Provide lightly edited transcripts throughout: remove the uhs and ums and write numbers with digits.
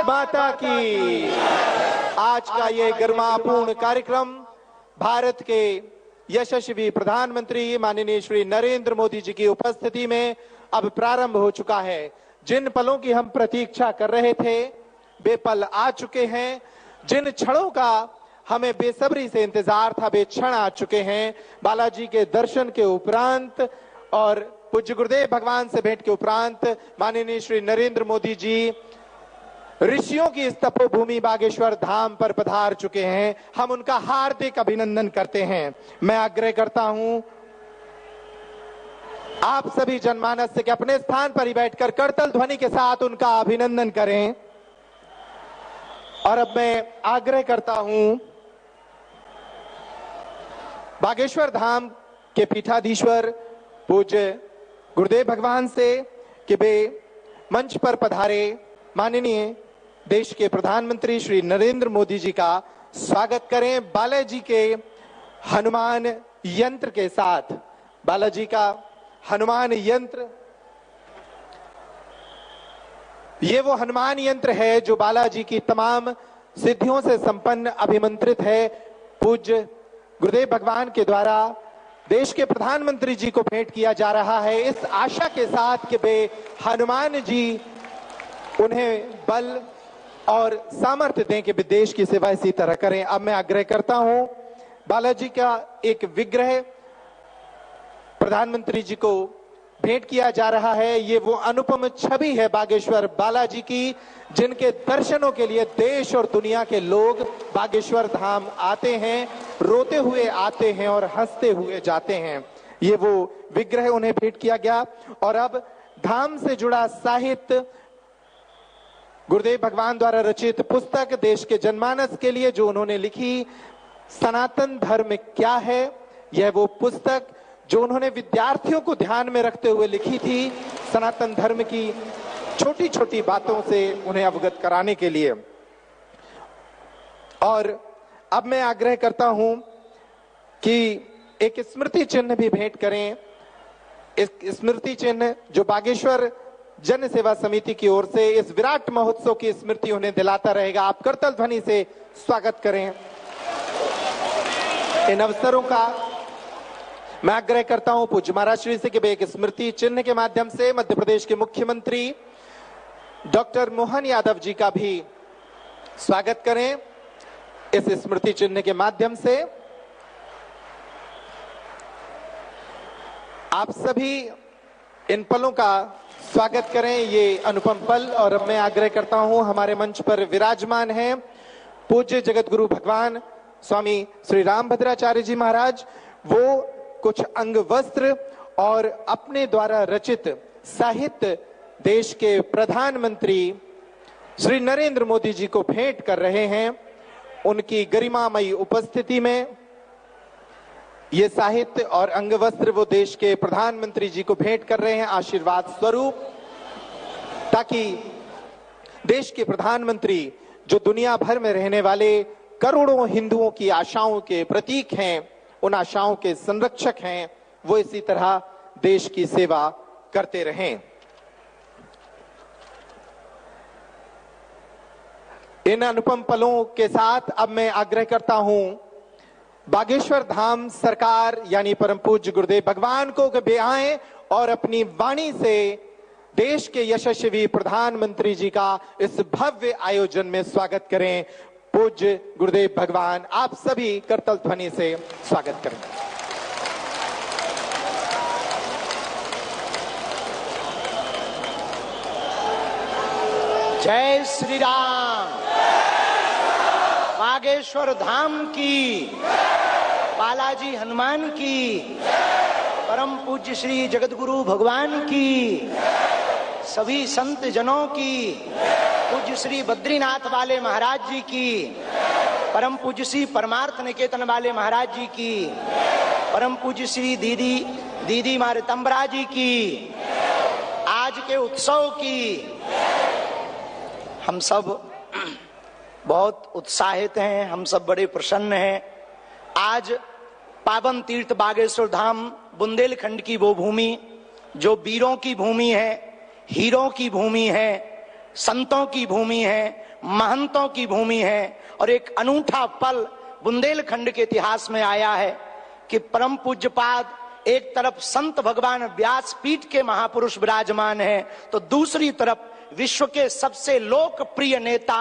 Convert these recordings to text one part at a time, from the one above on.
माता की। आज का ये गरिमापूर्ण कार्यक्रम भारत के यशस्वी प्रधानमंत्री माननीय श्री नरेंद्र मोदी जी की उपस्थिति में अब प्रारंभ हो चुका है। जिन पलों की हम प्रतीक्षा कर रहे थे वे पल आ चुके हैं। जिन क्षणों का हमें बेसब्री से इंतजार था वे क्षण आ चुके हैं। बालाजी के दर्शन के उपरांत और पूज्य गुरुदेव भगवान से भेंट के उपरांत माननीय श्री नरेंद्र मोदी जी ऋषियों की इस तपोभूमि बागेश्वर धाम पर पधार चुके हैं। हम उनका हार्दिक अभिनंदन करते हैं। मैं आग्रह करता हूं आप सभी जनमानस से कि अपने स्थान पर ही बैठकर करतल ध्वनि के साथ उनका अभिनंदन करें। और अब मैं आग्रह करता हूं बागेश्वर धाम के पीठाधीश्वर पूज्य गुरुदेव भगवान से कि वे मंच पर पधारे माननीय देश के प्रधानमंत्री श्री नरेंद्र मोदी जी का स्वागत करें। बालाजी के हनुमान यंत्र के साथ। बालाजी का हनुमान यंत्र, ये वो हनुमान यंत्र है जो बालाजी की तमाम सिद्धियों से संपन्न अभिमंत्रित है। पूज्य गुरुदेव भगवान के द्वारा देश के प्रधानमंत्री जी को भेंट किया जा रहा है, इस आशा के साथ कि वे हनुमान जी उन्हें बल और सामर्थ्य दें कि वे देश की सेवा इसी तरह करें। अब मैं आग्रह करता हूं बालाजी का एक विग्रह प्रधानमंत्री जी को भेंट किया जा रहा है। ये वो अनुपम छवि है बागेश्वर बालाजी की, जिनके दर्शनों के लिए देश और दुनिया के लोग बागेश्वर धाम आते हैं, रोते हुए आते हैं और हंसते हुए जाते हैं। ये वो विग्रह उन्हें भेंट किया गया। और अब धाम से जुड़ा साहित्य, गुरुदेव भगवान द्वारा रचित पुस्तक देश के जनमानस के लिए जो उन्होंने लिखी, सनातन धर्म क्या है, यह वो पुस्तक जो उन्होंने विद्यार्थियों को ध्यान में रखते हुए लिखी थी, सनातन धर्म की छोटी छोटी बातों से उन्हें अवगत कराने के लिए। और अब मैं आग्रह करता हूं कि एक स्मृति चिन्ह भी भेंट करें। इस स्मृति चिन्ह जो बागेश्वर जन सेवा समिति की ओर से इस विराट महोत्सव की स्मृति उन्हें दिलाता रहेगा। आप करतल ध्वनि से स्वागत करें। इन अवसरों का मैं आग्रह करता हूं पूज्य महाराज श्री से कि वे एक स्मृति चिन्ह के माध्यम से मध्य प्रदेश के मुख्यमंत्री डॉक्टर मोहन यादव जी का भी स्वागत करें इस स्मृति चिन्ह के माध्यम से। आप सभी इन पलों का स्वागत करें, ये अनुपम पल। और अब मैं आग्रह करता हूं हमारे मंच पर विराजमान हैं पूज्य जगत गुरु भगवान स्वामी श्री रामभद्राचार्य जी महाराज। वो कुछ अंग वस्त्र और अपने द्वारा रचित साहित्य देश के प्रधानमंत्री श्री नरेंद्र मोदी जी को भेंट कर रहे हैं। उनकी गरिमामयी उपस्थिति में ये साहित्य और अंग वस्त्र वो देश के प्रधानमंत्री जी को भेंट कर रहे हैं आशीर्वाद स्वरूप, ताकि देश के प्रधानमंत्री जो दुनिया भर में रहने वाले करोड़ों हिंदुओं की आशाओं के प्रतीक हैं, उन आशाओं के संरक्षक हैं, वो इसी तरह देश की सेवा करते रहें। इन अनुपम पलों के साथ अब मैं आग्रह करता हूं बागेश्वर धाम सरकार यानी परम पूज्य गुरुदेव भगवान को कि वे आए और अपनी वाणी से देश के यशस्वी प्रधानमंत्री जी का इस भव्य आयोजन में स्वागत करें। पूज्य गुरुदेव भगवान, आप सभी करतल ध्वनि से स्वागत करें। जय श्री राम। बागेश्वर धाम की, बालाजी हनुमान की, परम पूज्य श्री जगतगुरु भगवान की, सभी संत जनों की, पूज्य श्री बद्रीनाथ वाले महाराज जी की, परम पूज्य श्री परमार्थ निकेतन वाले महाराज जी की, परम पूज्य श्री दीदी मारितम्बरा जी की, आज के उत्सव की। हम सब बहुत उत्साहित हैं, हम सब बड़े प्रसन्न हैं। आज पावन तीर्थ बागेश्वर धाम बुंदेलखंड की वो भूमि जो वीरों की भूमि है, हीरों की भूमि है, संतों की भूमि है, महंतों की भूमि है। और एक अनूठा पल बुंदेलखंड के इतिहास में आया है कि परम पूज्यपाद एक तरफ संत भगवान व्यासपीठ के महापुरुष विराजमान हैं, तो दूसरी तरफ विश्व के सबसे लोकप्रिय नेता,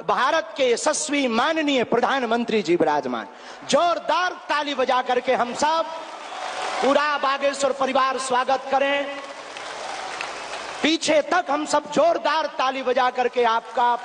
भारत के यशस्वी माननीय प्रधानमंत्री जी विराजमान। जोरदार ताली बजा करके हम सब पूरा बागेश्वर परिवार स्वागत करें। पीछे तक हम सब जोरदार ताली बजा करके आपका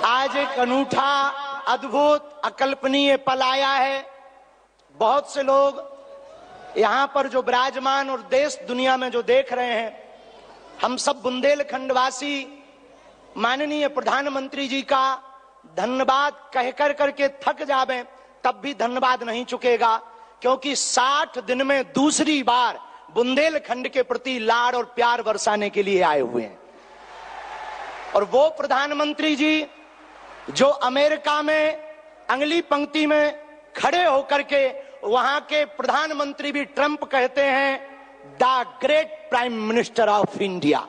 आज एक अनूठा, अद्भुत, अकल्पनीय पल आया है। बहुत से लोग यहां पर जो विराजमान और देश दुनिया में जो देख रहे हैं, हम सब बुंदेलखंड वासी माननीय प्रधानमंत्री जी का धन्यवाद कह कर करके थक जावे, तब भी धन्यवाद नहीं चुकेगा, क्योंकि 60 दिन में दूसरी बार बुंदेलखंड के प्रति लाड़ और प्यार बरसाने के लिए आए हुए हैं। और वो प्रधानमंत्री जी जो अमेरिका में अगली पंक्ति में खड़े होकर के वहां के प्रधानमंत्री भी ट्रंप कहते हैं the great prime minister of India.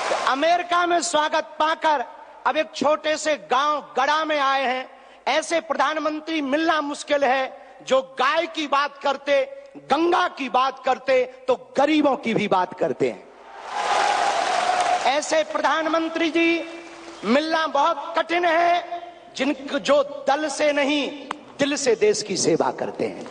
तो अमेरिका में स्वागत पाकर अब एक छोटे से गांव गड़ा में आए हैं। ऐसे प्रधानमंत्री मिलना मुश्किल है जो गाय की बात करते, गंगा की बात करते, तो गरीबों की भी बात करते हैं। ऐसे प्रधानमंत्री जी मिलना बहुत कठिन है, जिनको जो दल से नहीं दिल से देश की सेवा करते हैं।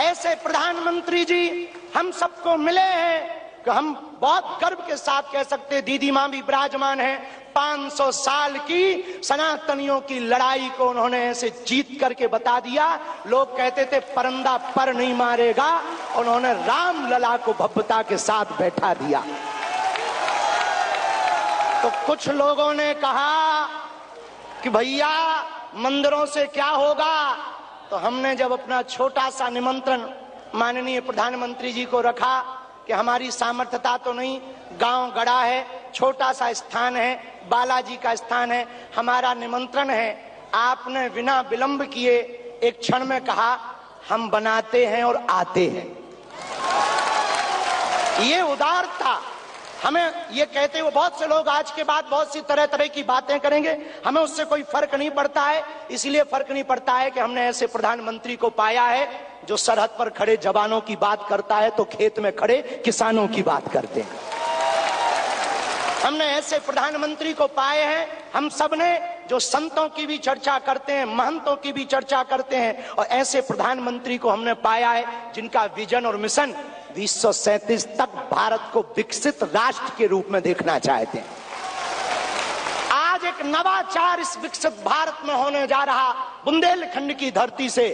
ऐसे प्रधानमंत्री जी हम सबको मिले हैं कि हम बहुत गर्व के साथ कह सकते, दीदी मां भी विराजमान है, 500 साल की सनातनियों की लड़ाई को उन्होंने ऐसे जीत करके बता दिया। लोग कहते थे परंदा पर नहीं मारेगा, उन्होंने राम लला को भव्यता के साथ बैठा दिया। तो कुछ लोगों ने कहा कि भैया मंदिरों से क्या होगा, तो हमने जब अपना छोटा सा निमंत्रण माननीय प्रधानमंत्री जी को रखा कि हमारी सामर्थ्यता तो नहीं, गांव गड़ा है, छोटा सा स्थान है, बालाजी का स्थान है, हमारा निमंत्रण है, आपने बिना विलंब किए एक क्षण में कहा हम बनाते हैं और आते हैं। ये उदारता। हमें ये कहते हुए बहुत से लोग आज के बाद बहुत सी तरह तरह की बातें करेंगे, हमें उससे कोई फर्क नहीं पड़ता है। इसलिए फर्क नहीं पड़ता है कि हमने ऐसे प्रधानमंत्री को पाया है जो सरहद पर खड़े जवानों की बात करता है तो खेत में खड़े किसानों की बात करते हैं। हमने ऐसे प्रधानमंत्री को पाए हैं, हम सब ने, जो संतों की भी चर्चा करते हैं, महंतों की भी चर्चा करते हैं, और ऐसे प्रधानमंत्री को हमने पाया है जिनका विजन और मिशन 2037 तक भारत को विकसित राष्ट्र के रूप में देखना चाहते हैं। आज एक नवाचार इस विकसित भारत में होने जा रहा। बुंदेलखंड की धरती से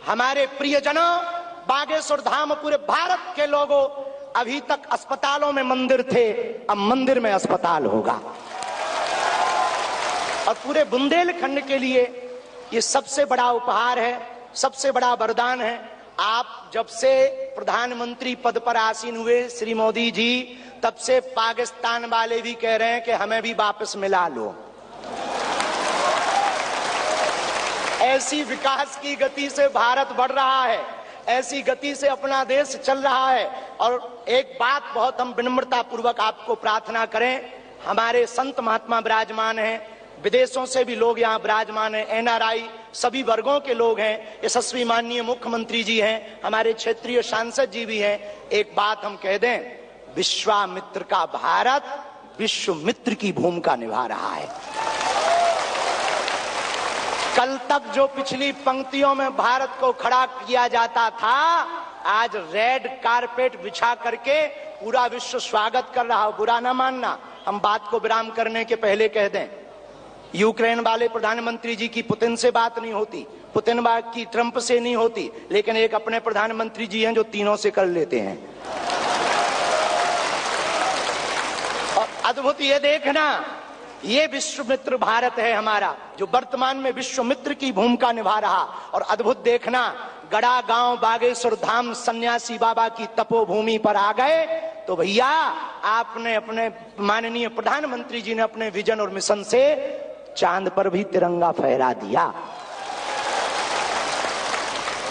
हमारे प्रियजनों, बागेश्वर धाम, पूरे भारत के लोगों, अभी तक अस्पतालों में मंदिर थे, अब मंदिर में अस्पताल होगा। और पूरे बुंदेलखंड के लिए ये सबसे बड़ा उपहार है, सबसे बड़ा वरदान है। आप जब से प्रधानमंत्री पद पर आसीन हुए श्री मोदी जी, तब से पाकिस्तान वाले भी कह रहे हैं कि हमें भी वापस मिला लो। ऐसी विकास की गति से भारत बढ़ रहा है, ऐसी गति से अपना देश चल रहा है। और एक बात बहुत हम विनम्रता पूर्वक आपको प्रार्थना करें, हमारे संत महात्मा विराजमान हैं, विदेशों से भी लोग यहाँ विराजमान हैं, एनआरआई सभी वर्गों के लोग हैं, यशस्वी माननीय मुख्यमंत्री जी हैं, हमारे क्षेत्रीय सांसद जी भी हैं। एक बात हम कह दें, विश्वामित्र का भारत विश्व मित्र की भूमिका निभा रहा है। कल तक जो पिछली पंक्तियों में भारत को खड़ा किया जाता था, आज रेड कारपेट बिछा करके पूरा विश्व स्वागत कर रहा हो। बुरा ना मानना, हम बात को विराम करने के पहले कह दें, यूक्रेन वाले प्रधानमंत्री जी की पुतिन से बात नहीं होती, पुतिन की ट्रंप से नहीं होती, लेकिन एक अपने प्रधानमंत्री जी हैं जो तीनों से कर लेते हैं। और अद्भुत ये देखना, ये विश्व मित्र भारत है हमारा, जो वर्तमान में विश्व मित्र की भूमिका निभा रहा। और अद्भुत देखना, गड़ा गांव बागेश्वर धाम सन्यासी बाबा की तपोभूमि पर आ गए तो भैया आपने अपने माननीय प्रधानमंत्री जी ने अपने विजन और मिशन से चांद पर भी तिरंगा फहरा दिया।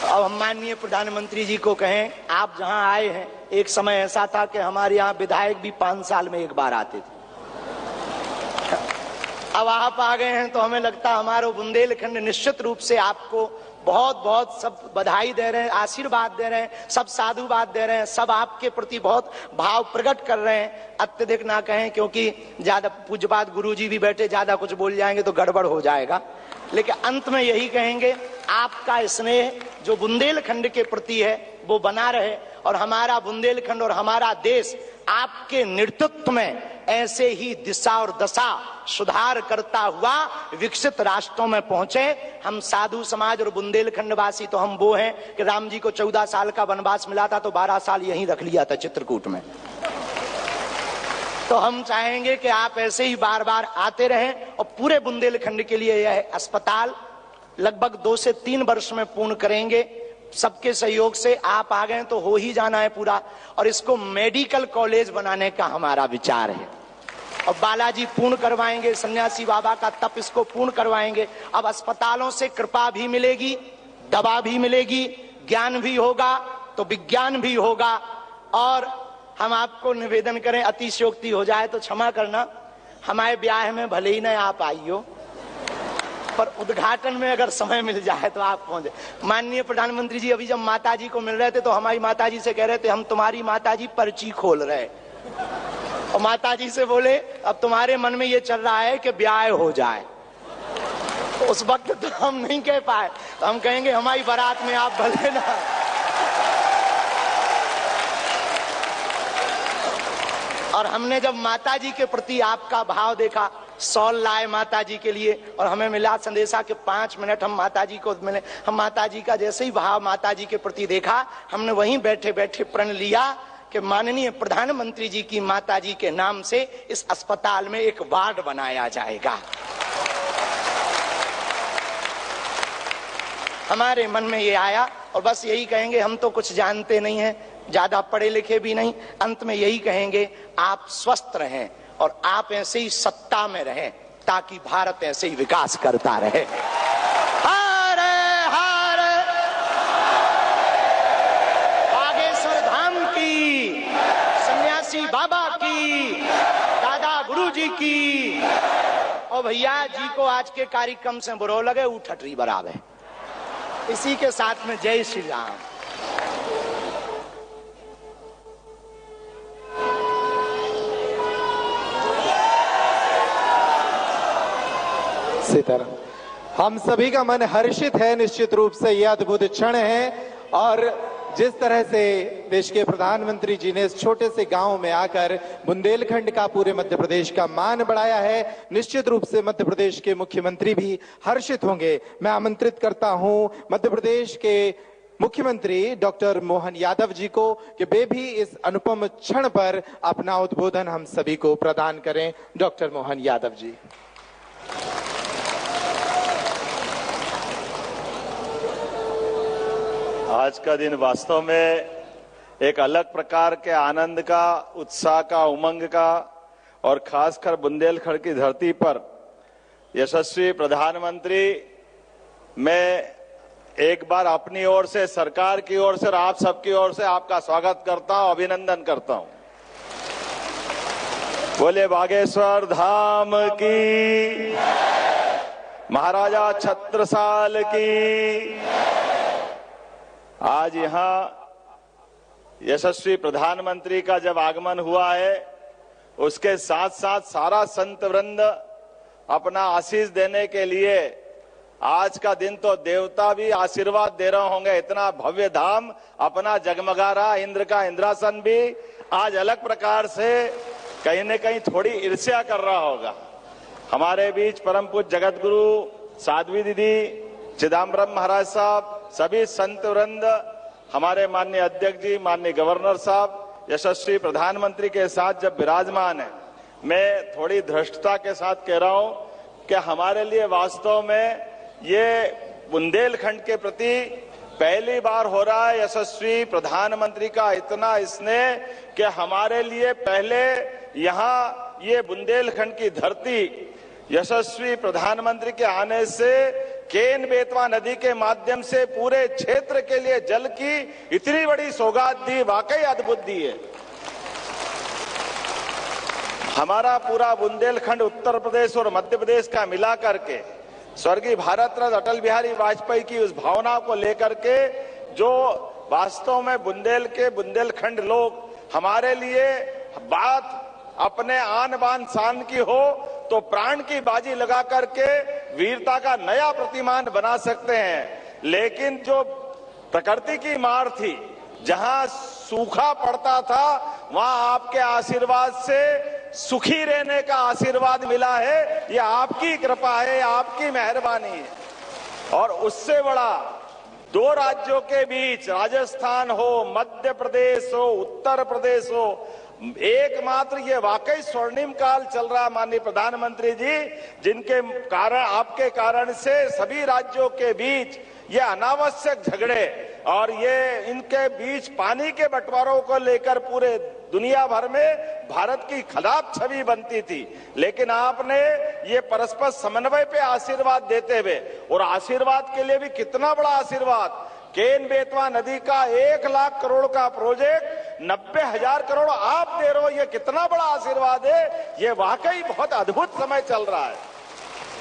अब हम माननीय प्रधानमंत्री जी को कहें, आप जहां आए हैं, एक समय ऐसा था कि हमारे यहाँ विधायक भी 5 साल में एक बार आते थे। अब आप आ गए हैं तो हमें लगता है हमारा बुंदेलखंड निश्चित रूप से आपको बहुत बहुत सब बधाई दे रहे हैं, आशीर्वाद दे रहे हैं, सब साधुवाद दे रहे हैं, सब आपके प्रति बहुत भाव प्रकट कर रहे हैं। अत्यधिक ना कहें क्योंकि ज्यादा पूज्यपाद गुरुजी भी बैठे, ज्यादा कुछ बोल जाएंगे तो गड़बड़ हो जाएगा। लेकिन अंत में यही कहेंगे, आपका स्नेह जो बुंदेलखंड के प्रति है वो बना रहे और हमारा बुंदेलखंड और हमारा देश आपके नेतृत्व में ऐसे ही दिशा और दशा सुधार करता हुआ विकसित राष्ट्रों में पहुंचे। हम साधु समाज और बुंदेलखंड वासी तो हम वो हैं कि राम जी को 14 साल का वनवास मिला था तो 12 साल यहीं रख लिया था चित्रकूट में। तो हम चाहेंगे कि आप ऐसे ही बार बार आते रहें और पूरे बुंदेलखंड के लिए यह अस्पताल लगभग 2 से 3 वर्ष में पूर्ण करेंगे। सबके सहयोग से आप आ गए तो हो ही जाना है पूरा, और इसको मेडिकल कॉलेज बनाने का हमारा विचार है। और बालाजी पूर्ण करवाएंगे, सन्यासी बाबा का तप इसको पूर्ण करवाएंगे। अब अस्पतालों से कृपा भी मिलेगी, दवा भी मिलेगी, ज्ञान भी होगा तो विज्ञान भी होगा। और हम आपको निवेदन करें, अतिशयोक्ति हो जाए तो क्षमा करना, हमारे ब्याह में भले ही न आप आइयो पर उद्घाटन में अगर समय मिल जाए तो आप पहुंचे। माननीय प्रधानमंत्री जी अभी जब माताजी को मिल रहे थे तो हमारी माताजी से कह रहे थे हम तुम्हारी माताजी पर्ची खोल रहे, और माताजी से बोले अब तुम्हारे मन में ये चल रहा है कि ब्याह हो जाए। तो उस वक्त तो हम नहीं कह पाए, तो हम कहेंगे हमारी बारात में आप भले ना। और हमने जब माताजी के प्रति आपका भाव देखा, सॉल लाए माताजी के लिए और हमें मिला संदेशा कि 5 मिनट हम माताजी को मिले। हम माताजी का जैसे ही भाव माताजी के प्रति देखा, हमने वहीं बैठे बैठे प्रण लिया कि माननीय प्रधानमंत्री जी की माताजी के नाम से इस अस्पताल में एक वार्ड बनाया जाएगा। हमारे मन में ये आया और बस यही कहेंगे, हम तो कुछ जानते नहीं हैं, ज्यादा पढ़े लिखे भी नहीं, अंत में यही कहेंगे आप स्वस्थ रहें और आप ऐसे ही सत्ता में रहें ताकि भारत ऐसे ही विकास करता रहे। हरे हरे बागेश्वर धाम की, सन्यासी बाबा की, दादा गुरु जी की। और भैया जी को आज के कार्यक्रम से बुरो लगे उठटरी बराबर। इसी के साथ में जय श्री राम। सीताराम। हम सभी का मन हर्षित है, निश्चित रूप से यह अद्भुत क्षण है। और जिस तरह से देश के प्रधानमंत्री जी ने इस छोटे से गांव में आकर बुंदेलखंड का, पूरे मध्य प्रदेश का मान बढ़ाया है, निश्चित रूप से मध्य प्रदेश के मुख्यमंत्री भी हर्षित होंगे। मैं आमंत्रित करता हूं मध्य प्रदेश के मुख्यमंत्री डॉक्टर मोहन यादव जी को कि वे भी इस अनुपम क्षण पर अपना उद्बोधन हम सभी को प्रदान करें। डॉक्टर मोहन यादव जी। आज का दिन वास्तव में एक अलग प्रकार के आनंद का, उत्साह का, उमंग का और खासकर बुंदेलखंड की धरती पर यशस्वी प्रधानमंत्री, मैं एक बार अपनी ओर से, सरकार की ओर से और आप सबकी ओर से आपका स्वागत करता हूं, अभिनंदन करता हूं। बोले बागेश्वर धाम की, महाराजा छत्रसाल की। आज यहां यशस्वी प्रधानमंत्री का जब आगमन हुआ है, उसके साथ साथ सारा संत वृंद अपना आशीष देने के लिए, आज का दिन तो देवता भी आशीर्वाद दे रहे होंगे, इतना भव्य धाम अपना जगमगा रहा। इंद्र का इंद्रासन भी आज अलग प्रकार से कहीं न कहीं थोड़ी ईर्ष्या कर रहा होगा। हमारे बीच परम पूज्य जगत गुरु साध्वी दीदी, चिदम्बरम महाराज साहब, सभी संत वृंद, हमारे माननीय अध्यक्ष जी, माननीय गवर्नर साहब, यशस्वी प्रधानमंत्री के साथ जब विराजमान है, मैं थोड़ी धृष्टता के साथ कह रहा हूं कि हमारे लिए वास्तव में ये बुंदेलखंड के प्रति पहली बार हो रहा है यशस्वी प्रधानमंत्री का इतना स्नेह कि हमारे लिए पहले यहाँ ये बुंदेलखंड की धरती यशस्वी प्रधानमंत्री के आने से केन बेतवा नदी के माध्यम से पूरे क्षेत्र के लिए जल की इतनी बड़ी सौगात दी, वाकई अद्भुत दी है। हमारा पूरा बुंदेलखंड उत्तर प्रदेश और मध्य प्रदेश का मिला करके स्वर्गीय भारत रत्न अटल बिहारी वाजपेयी की उस भावना को लेकर के जो वास्तव में बुंदेलखंड लोग हमारे लिए बात अपने आन बान शान की हो तो प्राण की बाजी लगा करके वीरता का नया प्रतिमान बना सकते हैं। लेकिन जो प्रकृति की मार थी, जहां सूखा पड़ता था, वहां आपके आशीर्वाद से सुखी रहने का आशीर्वाद मिला है। ये आपकी कृपा है, आपकी मेहरबानी है। और उससे बड़ा दो राज्यों के बीच, राजस्थान हो, मध्य प्रदेश हो, उत्तर प्रदेश हो, एकमात्र ये वाकई स्वर्णिम काल चल रहा माननीय प्रधानमंत्री जी, जिनके कारण, आपके कारण से सभी राज्यों के बीच ये अनावश्यक झगड़े और ये इनके बीच पानी के बंटवारों को लेकर पूरे दुनिया भर में भारत की खराब छवि बनती थी। लेकिन आपने ये परस्पर समन्वय पे आशीर्वाद देते हुए, और आशीर्वाद के लिए भी कितना बड़ा आशीर्वाद, केन बेतवा नदी का 1 लाख करोड़ का प्रोजेक्ट 90,000 करोड़ आप दे रहे हो, ये कितना बड़ा आशीर्वाद है। ये वाकई बहुत अद्भुत समय चल रहा है।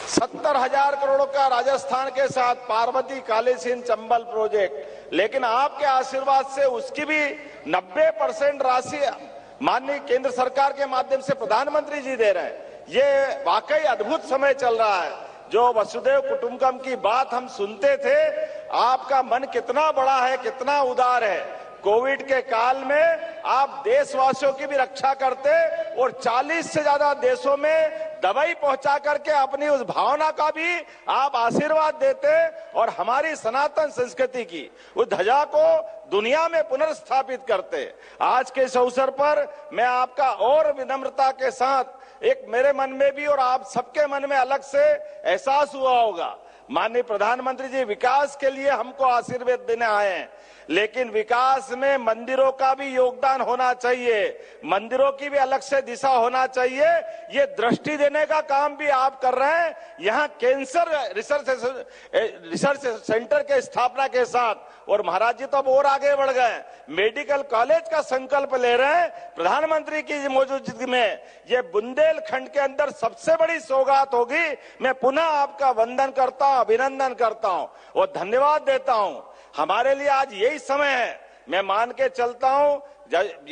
70,000 करोड़ का राजस्थान के साथ पार्वती कालीसिंध चंबल प्रोजेक्ट, लेकिन आपके आशीर्वाद से उसकी भी 90% राशि माननीय केंद्र सरकार के माध्यम से प्रधानमंत्री जी दे रहे हैं। ये वाकई अद्भुत समय चल रहा है। जो वसुदेव कुटुंबकम की बात हम सुनते थे, आपका मन कितना बड़ा है, कितना उदार है। कोविड के काल में आप देशवासियों की भी रक्षा करते और 40 से ज्यादा देशों में दवाई पहुंचा करके अपनी उस भावना का भी आप आशीर्वाद देते और हमारी सनातन संस्कृति की उस ध्वजा को दुनिया में पुनर्स्थापित करते। आज के इस अवसर पर मैं आपका और विनम्रता के साथ, एक मेरे मन में भी और आप सबके मन में अलग से एहसास हुआ होगा, माननीय प्रधानमंत्री जी विकास के लिए हमको आशीर्वाद देने आए हैं, लेकिन विकास में मंदिरों का भी योगदान होना चाहिए, मंदिरों की भी अलग से दिशा होना चाहिए। ये दृष्टि देने का काम भी आप कर रहे हैं। यहाँ कैंसर रिसर्च सेंटर के स्थापना के साथ, और महाराज जी तो अब और आगे बढ़ गए, मेडिकल कॉलेज का संकल्प ले रहे हैं प्रधानमंत्री की मौजूदगी में। ये बुंदेलखंड के अंदर सबसे बड़ी सौगात होगी। मैं पुनः आपका वंदन करता हूं, अभिनंदन करता हूं और धन्यवाद देता हूं। हमारे लिए आज यही समय है। मैं मान के चलता हूं,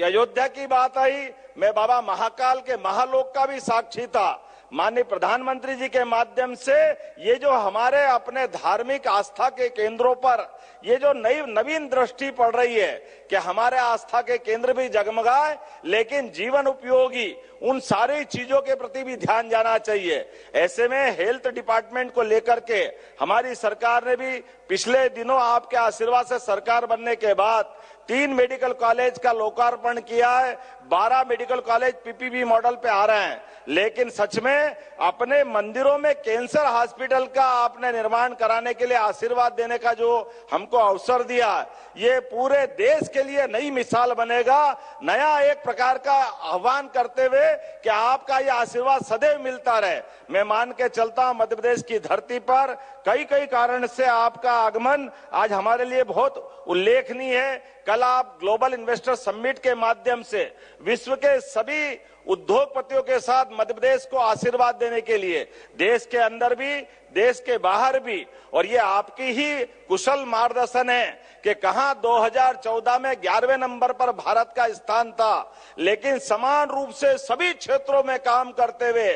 अयोध्या की बात आई, मैं बाबा महाकाल के महालोक का भी साक्षी था। माननीय प्रधानमंत्री जी के माध्यम से ये जो हमारे अपने धार्मिक आस्था के केंद्रों पर ये जो नवीन दृष्टि पड़ रही है कि हमारे आस्था के केंद्र भी जगमगाए, लेकिन जीवन उपयोगी उन सारी चीजों के प्रति भी ध्यान जाना चाहिए। ऐसे में हेल्थ डिपार्टमेंट को लेकर के हमारी सरकार ने भी पिछले दिनों आपके आशीर्वाद से सरकार बनने के बाद 3 मेडिकल कॉलेज का लोकार्पण किया है। 12 मेडिकल कॉलेज पीपीपी मॉडल पे आ रहे हैं। लेकिन सच में अपने मंदिरों में कैंसर हॉस्पिटल का आपने निर्माण कराने के लिए आशीर्वाद देने का जो हमको अवसर दिया, ये पूरे देश के लिए नई मिसाल बनेगा। नया एक प्रकार का आह्वान करते हुए कि आपका ये आशीर्वाद सदैव मिलता रहे। मैं मान के चलता हूं, मध्य प्रदेश की धरती पर कई कारण से आपका आगमन आज हमारे लिए बहुत उल्लेखनीय है। कल आप ग्लोबल इन्वेस्टर समिट के माध्यम से विश्व के सभी उद्योगपतियों के साथ मध्य प्रदेश को आशीर्वाद देने के लिए, देश के अंदर भी देश के बाहर भी, और ये आपकी ही कुशल मार्गदर्शन है कि कहां 2014 में 11वें नंबर पर भारत का स्थान था, लेकिन समान रूप से सभी क्षेत्रों में काम करते हुए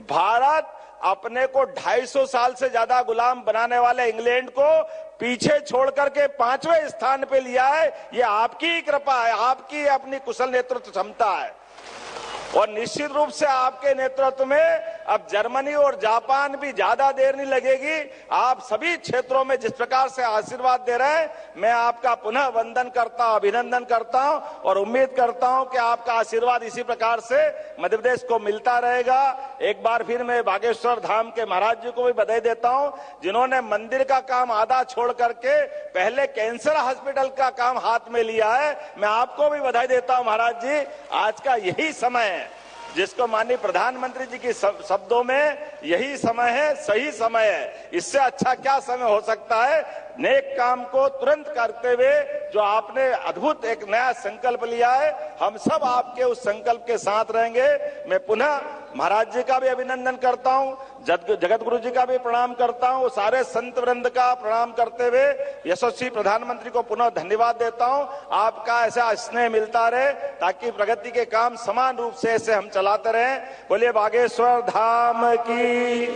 भारत अपने को 250 साल से ज्यादा गुलाम बनाने वाले इंग्लैंड को पीछे छोड़ करके 5वें स्थान पे लिया है। ये आपकी कृपा है, आपकी अपनी कुशल नेतृत्व क्षमता है। और निश्चित रूप से आपके नेतृत्व में अब जर्मनी और जापान भी ज्यादा देर नहीं लगेगी। आप सभी क्षेत्रों में जिस प्रकार से आशीर्वाद दे रहे हैं, मैं आपका पुनः वंदन करता हूं, अभिनंदन करता हूं और उम्मीद करता हूं कि आपका आशीर्वाद इसी प्रकार से मध्य प्रदेश को मिलता रहेगा। एक बार फिर मैं बागेश्वर धाम के महाराज जी को भी बधाई देता हूं, जिन्होंने मंदिर का काम आधा छोड़ करके पहले कैंसर हॉस्पिटल का काम हाथ में लिया है। मैं आपको भी बधाई देता हूं महाराज जी। आज का यही समय है जिसको माननीय प्रधानमंत्री जी के शब्दों में यही समय है, सही समय है। इससे अच्छा क्या समय हो सकता है? नेक काम को तुरंत करते हुए जो आपने अद्भुत एक नया संकल्प लिया है, हम सब आपके उस संकल्प के साथ रहेंगे। मैं पुनः महाराज जी का भी अभिनंदन करता हूं, जगत गुरु जी का भी प्रणाम करता हूं, सारे संत वृंद का प्रणाम करते हुए यशस्वी प्रधानमंत्री को पुनः धन्यवाद देता हूं। आपका ऐसा स्नेह मिलता रहे ताकि प्रगति के काम समान रूप से ऐसे हम चलाते रहें। बोलिए बागेश्वर धाम की,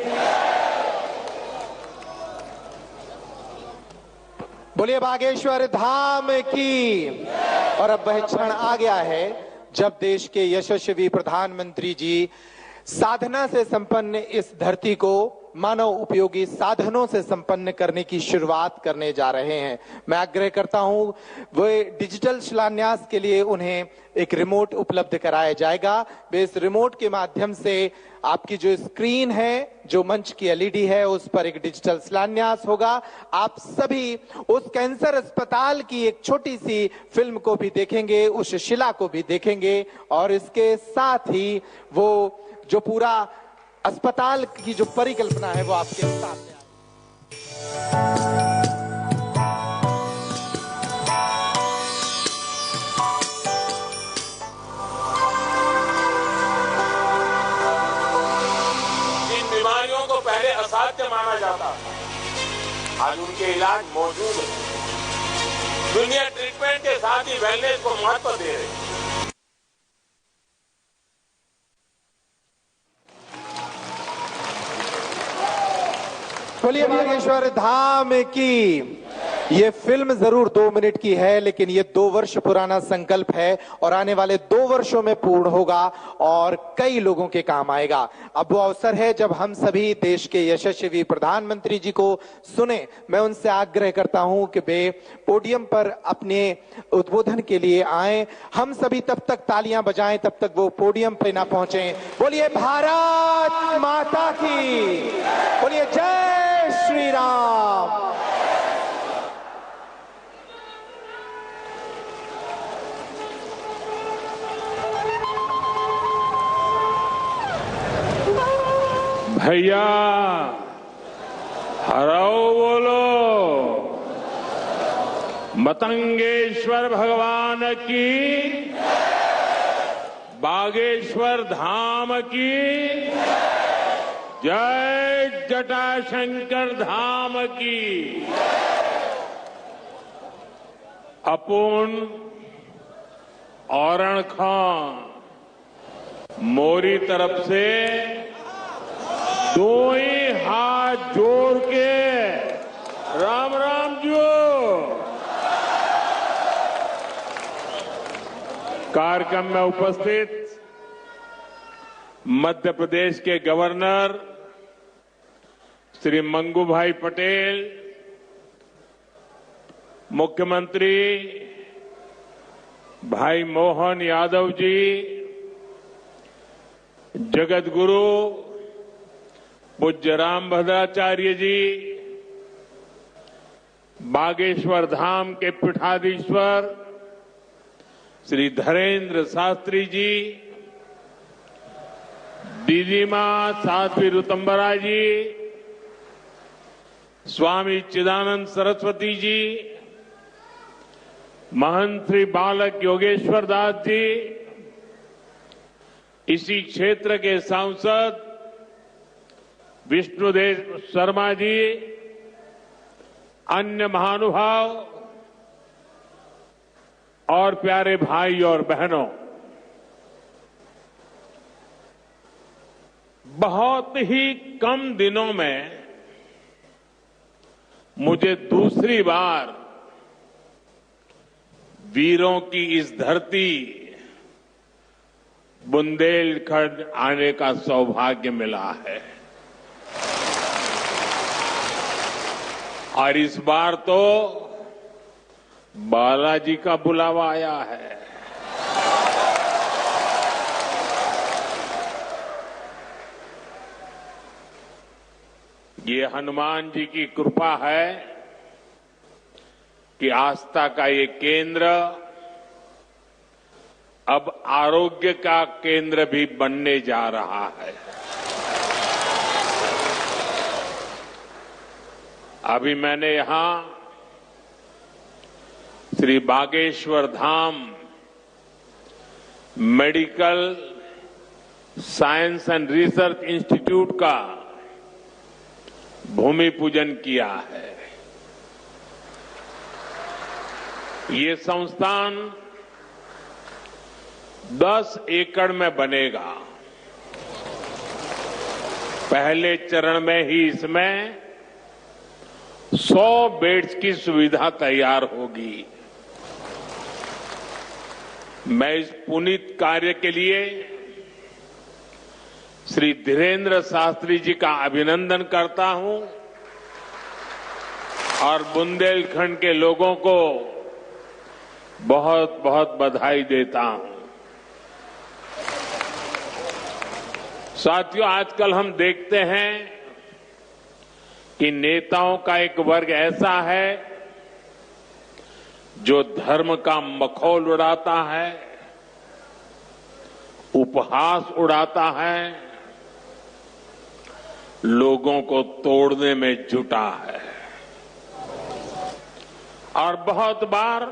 बोलिए बागेश्वर धाम की। और अब वह क्षण आ गया है जब देश के यशस्वी प्रधानमंत्री जी साधना से संपन्न इस धरती को मानव उपयोगी साधनों से संपन्न करने की शुरुआत करने जा रहे हैं। मैं आग्रह करता हूं, वे डिजिटल शिलान्यास के लिए उन्हें एक रिमोट उपलब्ध कराया जाएगा। वे इस रिमोट के माध्यम से आपकी जो स्क्रीन है, जो मंच की एलईडी है, उस पर एक डिजिटल शिलान्यास होगा। आप सभी उस कैंसर अस्पताल की एक छोटी सी फिल्म को भी देखेंगे, उस शिला को भी देखेंगे, और इसके साथ ही वो जो पूरा अस्पताल की जो परिकल्पना है वो आपके सामने जिन बीमारियों को पहले असाध्य माना जाता था, आज उनके इलाज मौजूद है। दुनिया ट्रीटमेंट के साथ ही वेलनेस को महत्व दे रही है। बोलिए बागेश्वर धाम की। ये फिल्म जरूर 2 मिनट की है, लेकिन ये 2 वर्ष पुराना संकल्प है और आने वाले 2 वर्षों में पूर्ण होगा और कई लोगों के काम आएगा। अब वो अवसर है जब हम सभी देश के यशस्वी प्रधानमंत्री जी को सुने। मैं उनसे आग्रह करता हूं कि वे पोडियम पर अपने उद्बोधन के लिए आए। हम सभी तब तक तालियां बजाएं तब तक वो पोडियम पे ना पहुंचे। बोलिए भारत माता की, बोलिए जय श्री राम। भैया हराओ बोलो, मतंगेश्वर भगवान की, बागेश्वर धाम की जय, जटाशंकर धाम की। अपुन औरण खां मोरी तरफ से 2 ही हाथ जोड़ के राम राम जो। कार्यक्रम में उपस्थित मध्य प्रदेश के गवर्नर श्री मंगू भाई पटेल, मुख्यमंत्री भाई मोहन यादव जी, जगत गुरु पूज्य रामभद्राचार्य जी, बागेश्वर धाम के पीठाधीश्वर श्री धरेंद्र शास्त्री जी, दीदी मां साध्वी ऋतंबरा जी, स्वामी चिदानंद सरस्वती जी, महंत श्री बालक योगेश्वर दास जी, इसी क्षेत्र के सांसद विष्णुदेव शर्मा जी, अन्य महानुभाव और प्यारे भाई और बहनों, बहुत ही कम दिनों में मुझे दूसरी बार वीरों की इस धरती बुंदेलखंड आने का सौभाग्य मिला है। और इस बार तो बालाजी का बुलावा आया है। ये हनुमान जी की कृपा है कि आस्था का ये केंद्र अब आरोग्य का केंद्र भी बनने जा रहा है। अभी मैंने यहां Shri Bageshwar Dham medical science and research institute का भूमि पूजन किया है। ये संस्थान 10 एकड़ में बनेगा। पहले चरण में ही इसमें 100 बेड्स की सुविधा तैयार होगी। मैं इस पुनीत कार्य के लिए श्री धीरेन्द्र शास्त्री जी का अभिनंदन करता हूं और बुंदेलखंड के लोगों को बहुत बहुत बधाई देता हूं। साथियों, आजकल हम देखते हैं कि नेताओं का एक वर्ग ऐसा है जो धर्म का मखौल उड़ाता है, उपहास उड़ाता है, लोगों को तोड़ने में जुटा है और बहुत बार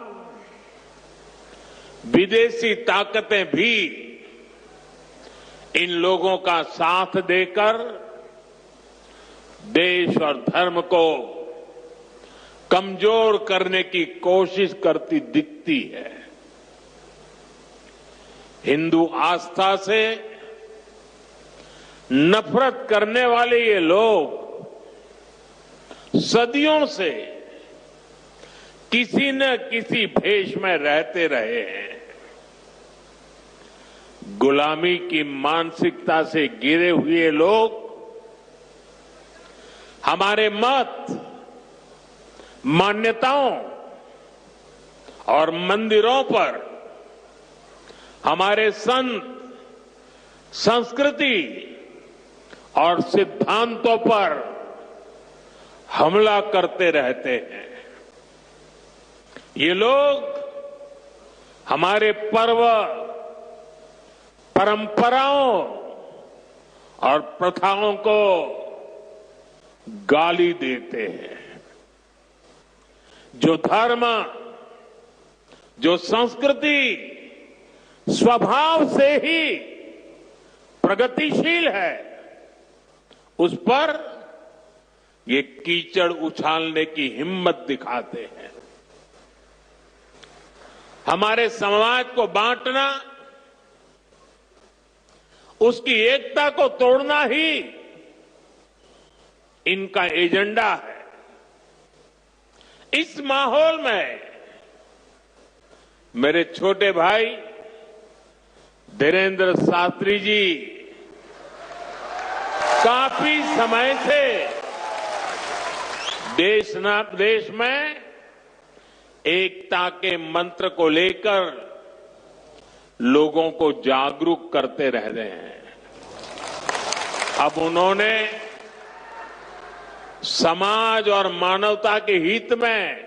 विदेशी ताकतें भी इन लोगों का साथ देकर देश और धर्म को कमजोर करने की कोशिश करती दिखती है। हिंदू आस्था से नफरत करने वाले ये लोग सदियों से किसी न किसी भेष में रहते रहे हैं। गुलामी की मानसिकता से घिरे हुए लोग हमारे मत, मान्यताओं और मंदिरों पर, हमारे संत, संस्कृति और सिद्धांतों पर हमला करते रहते हैं। ये लोग हमारे पर्व, परंपराओं और प्रथाओं को गाली देते हैं। जो धर्म, जो संस्कृति स्वभाव से ही प्रगतिशील है, उस पर ये कीचड़ उछालने की हिम्मत दिखाते हैं। हमारे समाज को बांटना, उसकी एकता को तोड़ना ही इनका एजेंडा है। इस माहौल में मेरे छोटे भाई धीरेन्द्र शास्त्री जी काफी समय से देश में एकता के मंत्र को लेकर लोगों को जागरूक करते रह रहे हैं। अब उन्होंने समाज और मानवता के हित में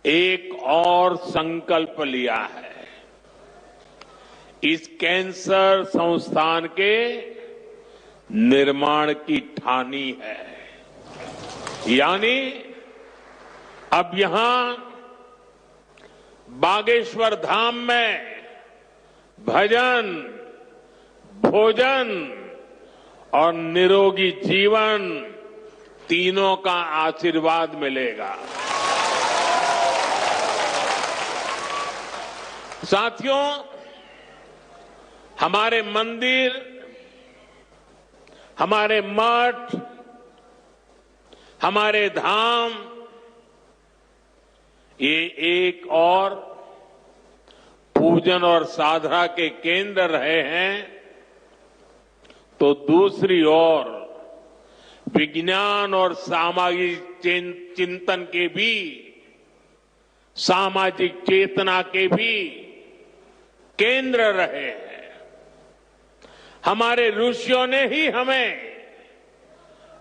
एक और संकल्प लिया है। इस कैंसर संस्थान के निर्माण की ठानी है। यानी अब यहां बागेश्वर धाम में भजन, भोजन और निरोगी जीवन तीनों का आशीर्वाद मिलेगा। साथियों, हमारे मंदिर, हमारे मठ, हमारे धाम ये एक और पूजन और साधना के केंद्र रहे हैं, तो दूसरी ओर विज्ञान और सामाजिक चिंतन के भी, सामाजिक चेतना के भी केंद्र रहे हैं। हमारे ऋषियों ने ही हमें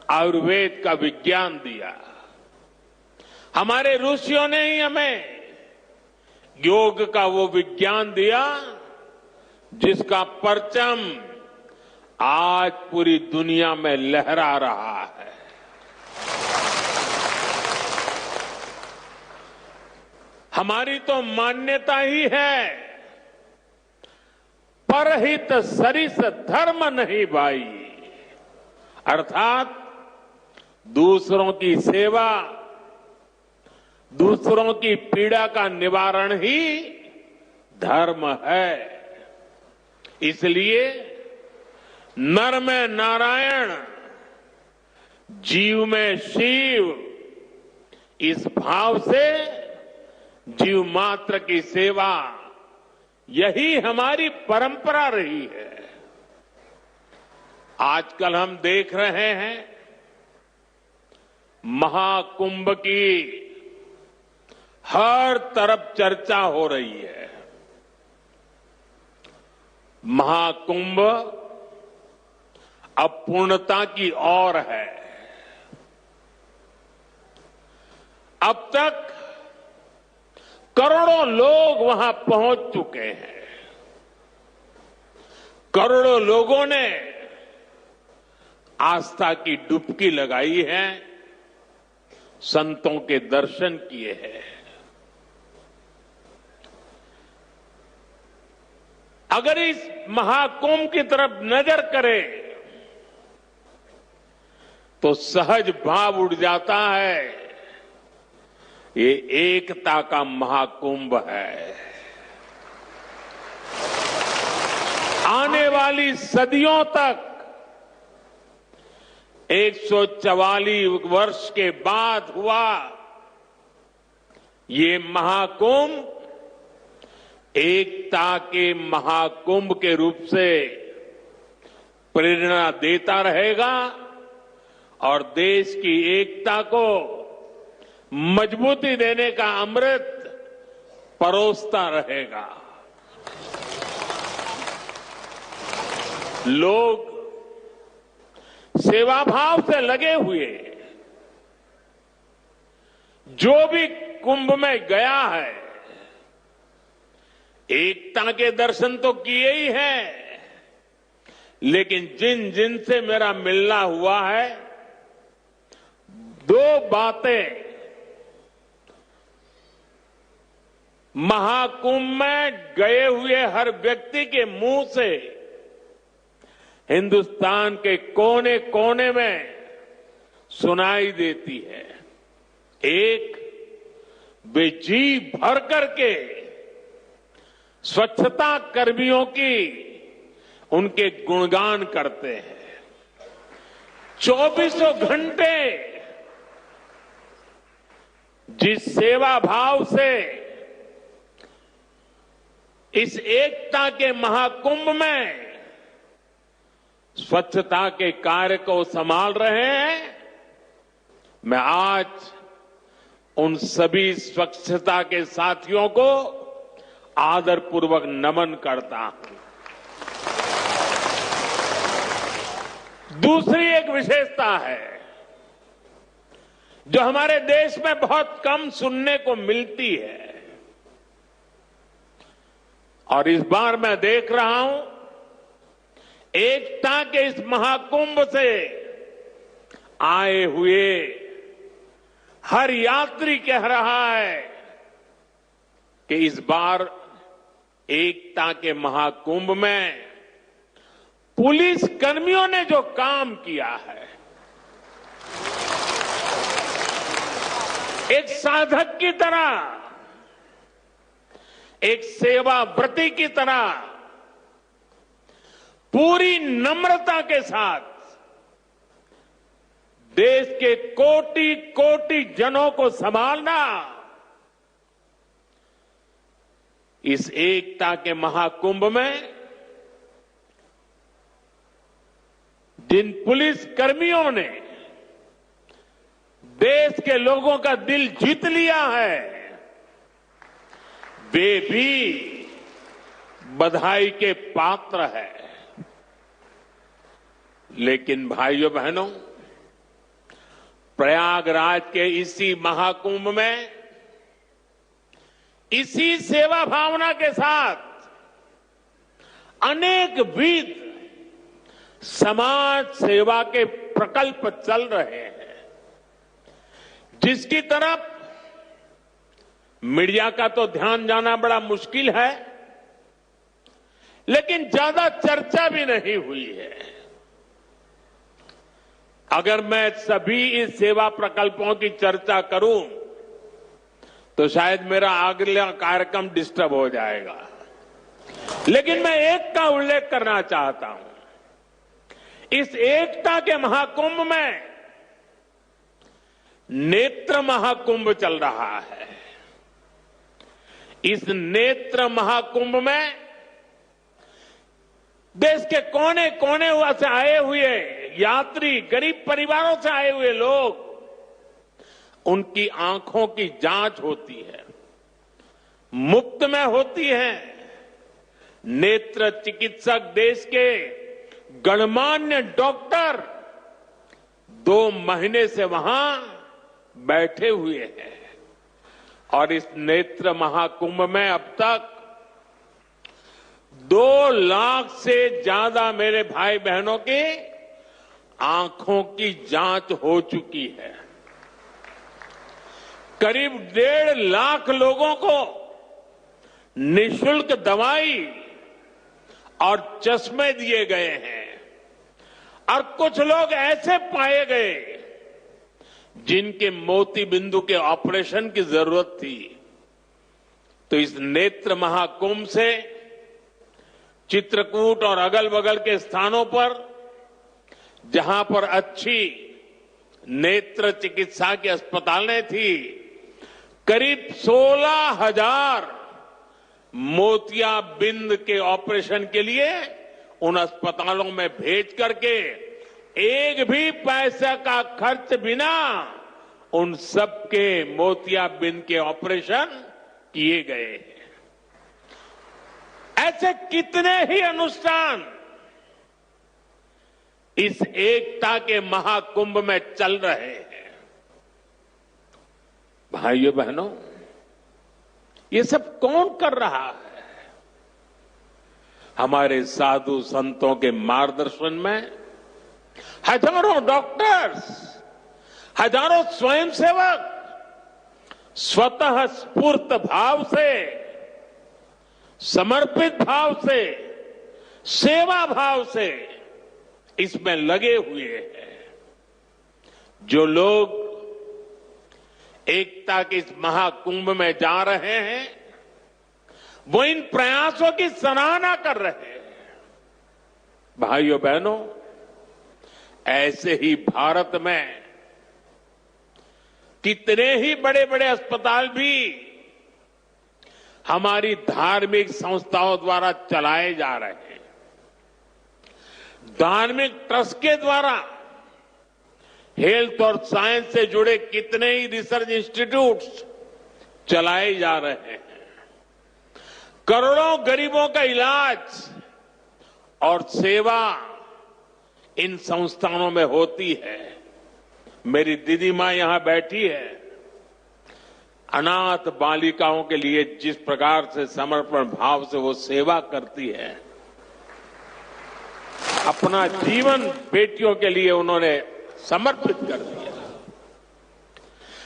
आयुर्वेद का विज्ञान दिया। हमारे ऋषियों ने ही हमें योग का वो विज्ञान दिया जिसका परचम आज पूरी दुनिया में लहरा रहा है। हमारी तो मान्यता ही है, परहित सरिस धर्म नहीं भाई, अर्थात दूसरों की सेवा, दूसरों की पीड़ा का निवारण ही धर्म है। इसलिए नर में नारायण, जीव में शिव, इस भाव से जीव मात्र की सेवा, यही हमारी परंपरा रही है। आजकल हम देख रहे हैं महाकुंभ की हर तरफ चर्चा हो रही है। महाकुंभ अब पूर्णता की ओर है। अब तक करोड़ों लोग वहां पहुंच चुके हैं। करोड़ों लोगों ने आस्था की डुबकी लगाई है, संतों के दर्शन किए हैं। अगर इस महाकुंभ की तरफ नजर करें तो सहज भाव उड़ जाता है, ये एकता का महाकुंभ है। आने वाली सदियों तक 144 वर्ष के बाद हुआ ये महाकुंभ एकता के महाकुंभ के रूप से प्रेरणा देता रहेगा और देश की एकता को मजबूती देने का अमृत परोसता रहेगा। लोग सेवा भाव से लगे हुए, जो भी कुंभ में गया है एकता के दर्शन तो किए ही हैं, लेकिन जिन जिन से मेरा मिलना हुआ है, दो बातें महाकुंभ में गए हुए हर व्यक्ति के मुंह से हिंदुस्तान के कोने कोने में सुनाई देती है। एक, वे जी भर करके स्वच्छता कर्मियों की उनके गुणगान करते हैं। 24 घंटे जिस सेवा भाव से इस एकता के महाकुंभ में स्वच्छता के कार्य को संभाल रहे हैं, मैं आज उन सभी स्वच्छता के साथियों को आदरपूर्वक नमन करता हूं। दूसरी एक विशेषता है जो हमारे देश में बहुत कम सुनने को मिलती है, और इस बार मैं देख रहा हूं एकता के इस महाकुंभ से आए हुए हर यात्री कह रहा है कि इस बार एकता के महाकुंभ में पुलिस कर्मियों ने जो काम किया है, एक साधक की तरह, एक सेवाव्रती की तरह पूरी नम्रता के साथ देश के कोटि कोटि जनों को संभालना, इस एकता के महाकुंभ में जिन पुलिस कर्मियों ने देश के लोगों का दिल जीत लिया है, वे भी बधाई के पात्र है। लेकिन भाइयों बहनों, प्रयागराज के इसी महाकुंभ में इसी सेवा भावना के साथ अनेक विध समाज सेवा के प्रकल्प चल रहे हैं, जिसकी तरफ मीडिया का तो ध्यान जाना बड़ा मुश्किल है, लेकिन ज्यादा चर्चा भी नहीं हुई है। अगर मैं सभी इस सेवा प्रकल्पों की चर्चा करूं तो शायद मेरा अगला कार्यक्रम डिस्टर्ब हो जाएगा, लेकिन मैं एक का उल्लेख करना चाहता हूं। इस एकता के महाकुंभ में नेत्र महाकुंभ चल रहा है। इस नेत्र महाकुंभ में देश के कोने कोने से आए हुए यात्री, गरीब परिवारों से आए हुए लोग, उनकी आंखों की जांच होती है, मुफ्त में होती है। नेत्र चिकित्सक देश के गणमान्य डॉक्टर 2 महीने से वहां बैठे हुए हैं और इस नेत्र महाकुंभ में अब तक 2 लाख से ज्यादा मेरे भाई बहनों की आंखों की जांच हो चुकी है। करीब 1.5 लाख लोगों को निःशुल्क दवाई और चश्मे दिए गए हैं और कुछ लोग ऐसे पाए गए जिनके मोती बिंदु के ऑपरेशन की जरूरत थी। तो इस नेत्र महाकुंभ से चित्रकूट और अगल बगल के स्थानों पर जहां पर अच्छी नेत्र चिकित्सा की अस्पतालें थी, करीब 16,000 मोतियाबिंद के ऑपरेशन के लिए उन अस्पतालों में भेज करके एक भी पैसे का खर्च बिना उन सबके मोतियाबिंद के ऑपरेशन किए गए हैं। ऐसे कितने ही अनुष्ठान इस एकता के महाकुंभ में चल रहे हैं। भाइयों बहनों, ये सब कौन कर रहा है? हमारे साधु संतों के मार्गदर्शन में हजारों डॉक्टर्स, हजारों स्वयंसेवक स्वतः स्फूर्त भाव से, समर्पित भाव से, सेवा भाव से इसमें लगे हुए हैं। जो लोग एकता के इस महाकुंभ में जा रहे हैं, वो इन प्रयासों की सराहना कर रहे हैं। भाइयों बहनों, ऐसे ही भारत में कितने ही बड़े बड़े अस्पताल भी हमारी धार्मिक संस्थाओं द्वारा चलाए जा रहे हैं। धार्मिक ट्रस्ट के द्वारा हेल्थ और साइंस से जुड़े कितने ही रिसर्च इंस्टीट्यूट्स चलाए जा रहे हैं। करोड़ों गरीबों का इलाज और सेवा इन संस्थानों में होती है। मेरी दीदी मां यहां बैठी है। अनाथ बालिकाओं के लिए जिस प्रकार से समर्पण भाव से वो सेवा करती है, अपना जीवन बेटियों के लिए उन्होंने समर्पित कर दिया।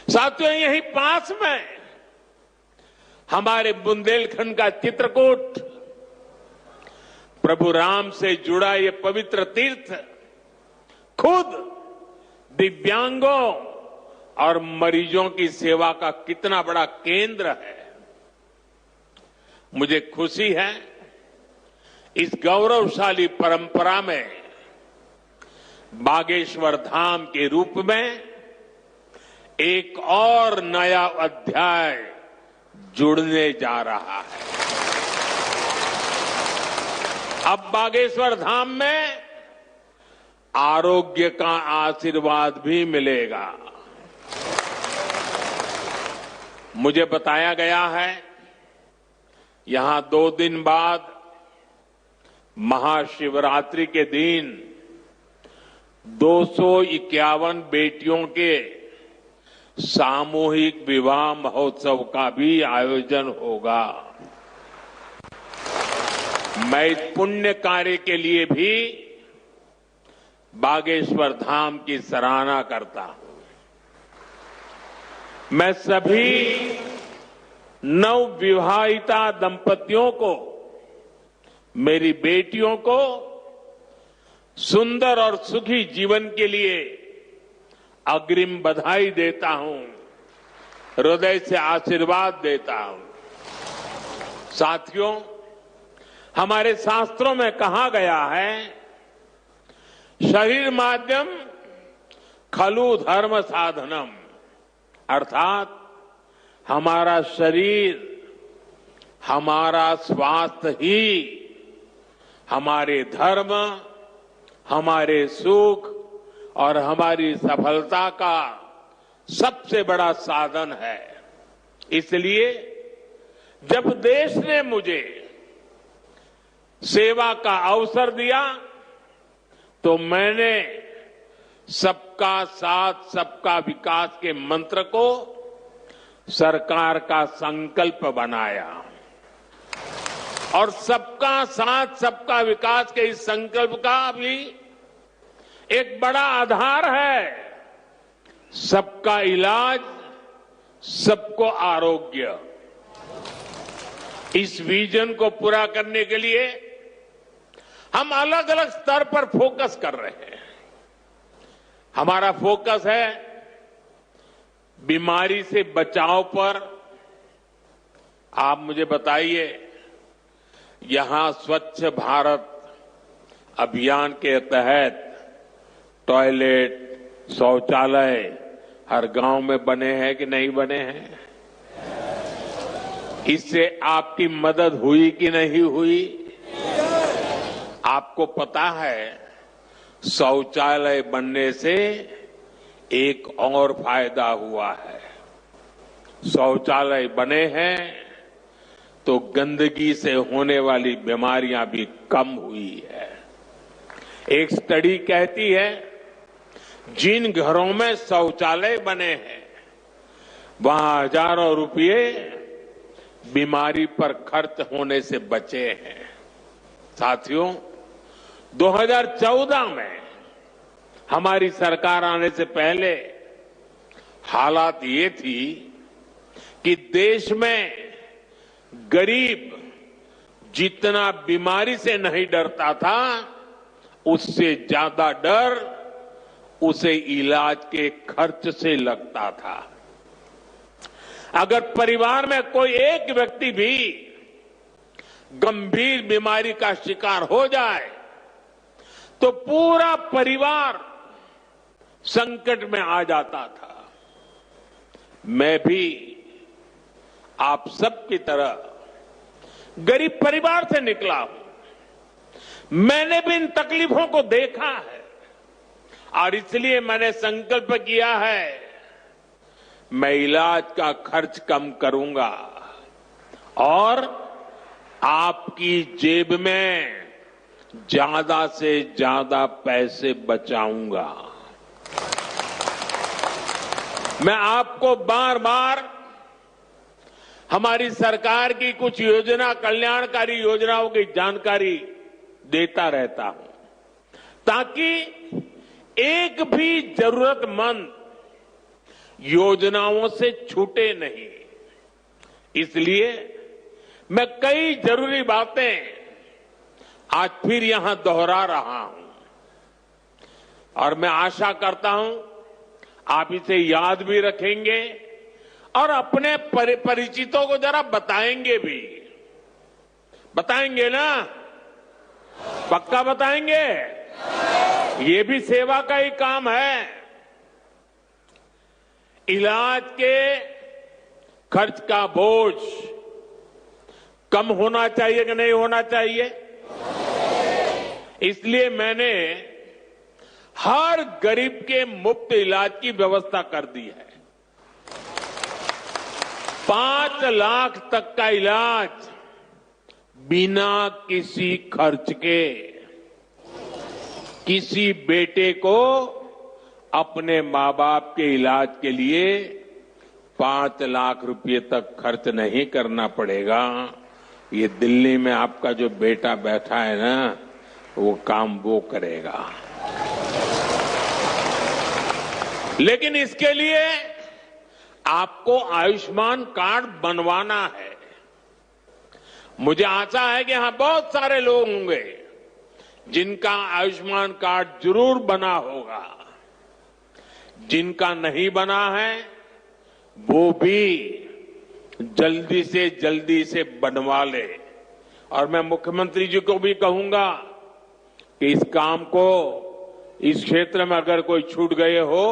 साथियों, यहीं पास में हमारे बुंदेलखंड का चित्रकूट, प्रभु राम से जुड़ा ये पवित्र तीर्थ खुद दिव्यांगों और मरीजों की सेवा का कितना बड़ा केंद्र है। मुझे खुशी है इस गौरवशाली परंपरा में बागेश्वर धाम के रूप में एक और नया अध्याय जुड़ने जा रहा है। अब बागेश्वर धाम में आरोग्य का आशीर्वाद भी मिलेगा। मुझे बताया गया है यहां 2 दिन बाद महाशिवरात्रि के दिन 251 बेटियों के सामूहिक विवाह महोत्सव का भी आयोजन होगा। मैं इस पुण्य कार्य के लिए भी बागेश्वर धाम की सराहना करता हूं। मैं सभी नवविवाहिता दंपतियों को, मेरी बेटियों को सुंदर और सुखी जीवन के लिए अग्रिम बधाई देता हूं, हृदय से आशीर्वाद देता हूं। साथियों, हमारे शास्त्रों में कहा गया है, शरीर माध्यम खलु धर्म साधनम, अर्थात हमारा शरीर, हमारा स्वास्थ्य ही हमारे धर्म, हमारे सुख और हमारी सफलता का सबसे बड़ा साधन है। इसलिए जब देश ने मुझे सेवा का अवसर दिया तो मैंने सबका साथ सबका विकास के मंत्र को सरकार का संकल्प बनाया और सबका साथ सबका विकास के इस संकल्प का भी एक बड़ा आधार है सबका इलाज, सबको आरोग्य। इस विजन को पूरा करने के लिए हम अलग अलग स्तर पर फोकस कर रहे हैं। हमारा फोकस है बीमारी से बचाव पर। आप मुझे बताइए, यहां स्वच्छ भारत अभियान के तहत टॉयलेट, शौचालय हर गांव में बने हैं कि नहीं बने हैं? इससे आपकी मदद हुई कि नहीं हुई? आपको पता है, शौचालय बनने से एक और फायदा हुआ है। शौचालय बने हैं तो गंदगी से होने वाली बीमारियां भी कम हुई है। एक स्टडी कहती है, जिन घरों में शौचालय बने हैं वहां हजारों रुपये बीमारी पर खर्च होने से बचे हैं। साथियों, 2014 में हमारी सरकार आने से पहले हालात ये थी कि देश में गरीब जितना बीमारी से नहीं डरता था, उससे ज्यादा डर उसे इलाज के खर्च से लगता था। अगर परिवार में कोई एक व्यक्ति भी गंभीर बीमारी का शिकार हो जाए तो पूरा परिवार संकट में आ जाता था। मैं भी आप सबकी तरह गरीब परिवार से निकला हूं। मैंने भी इन तकलीफों को देखा है और इसलिए मैंने संकल्प किया है, मैं इलाज का खर्च कम करूंगा और आपकी जेब में ज्यादा से ज्यादा पैसे बचाऊंगा। मैं आपको बार बार हमारी सरकार की कुछ योजना, कल्याणकारी योजनाओं की जानकारी देता रहता हूं ताकि एक भी जरूरतमंद योजनाओं से छूटे नहीं। इसलिए मैं कई जरूरी बातें आज फिर यहां दोहरा रहा हूं और मैं आशा करता हूं आप इसे याद भी रखेंगे और अपने परिचितों को जरा बताएंगे भी। बताएंगे ना? पक्का बताएंगे? ये भी सेवा का ही काम है। इलाज के खर्च का बोझ कम होना चाहिए कि नहीं होना चाहिए? इसलिए मैंने हर गरीब के मुफ्त इलाज की व्यवस्था कर दी है। 5 लाख तक का इलाज बिना किसी खर्च के किसी बेटे को अपने मां बाप के इलाज के लिए 5 लाख रुपए तक खर्च नहीं करना पड़ेगा। ये दिल्ली में आपका जो बेटा बैठा है ना, वो काम वो करेगा। लेकिन इसके लिए आपको आयुष्मान कार्ड बनवाना है। मुझे आशा है कि यहां बहुत सारे लोग होंगे जिनका आयुष्मान कार्ड जरूर बना होगा। जिनका नहीं बना है वो भी जल्दी से बनवा ले। और मैं मुख्यमंत्री जी को भी कहूंगा कि इस काम को, इस क्षेत्र में अगर कोई छूट गए हो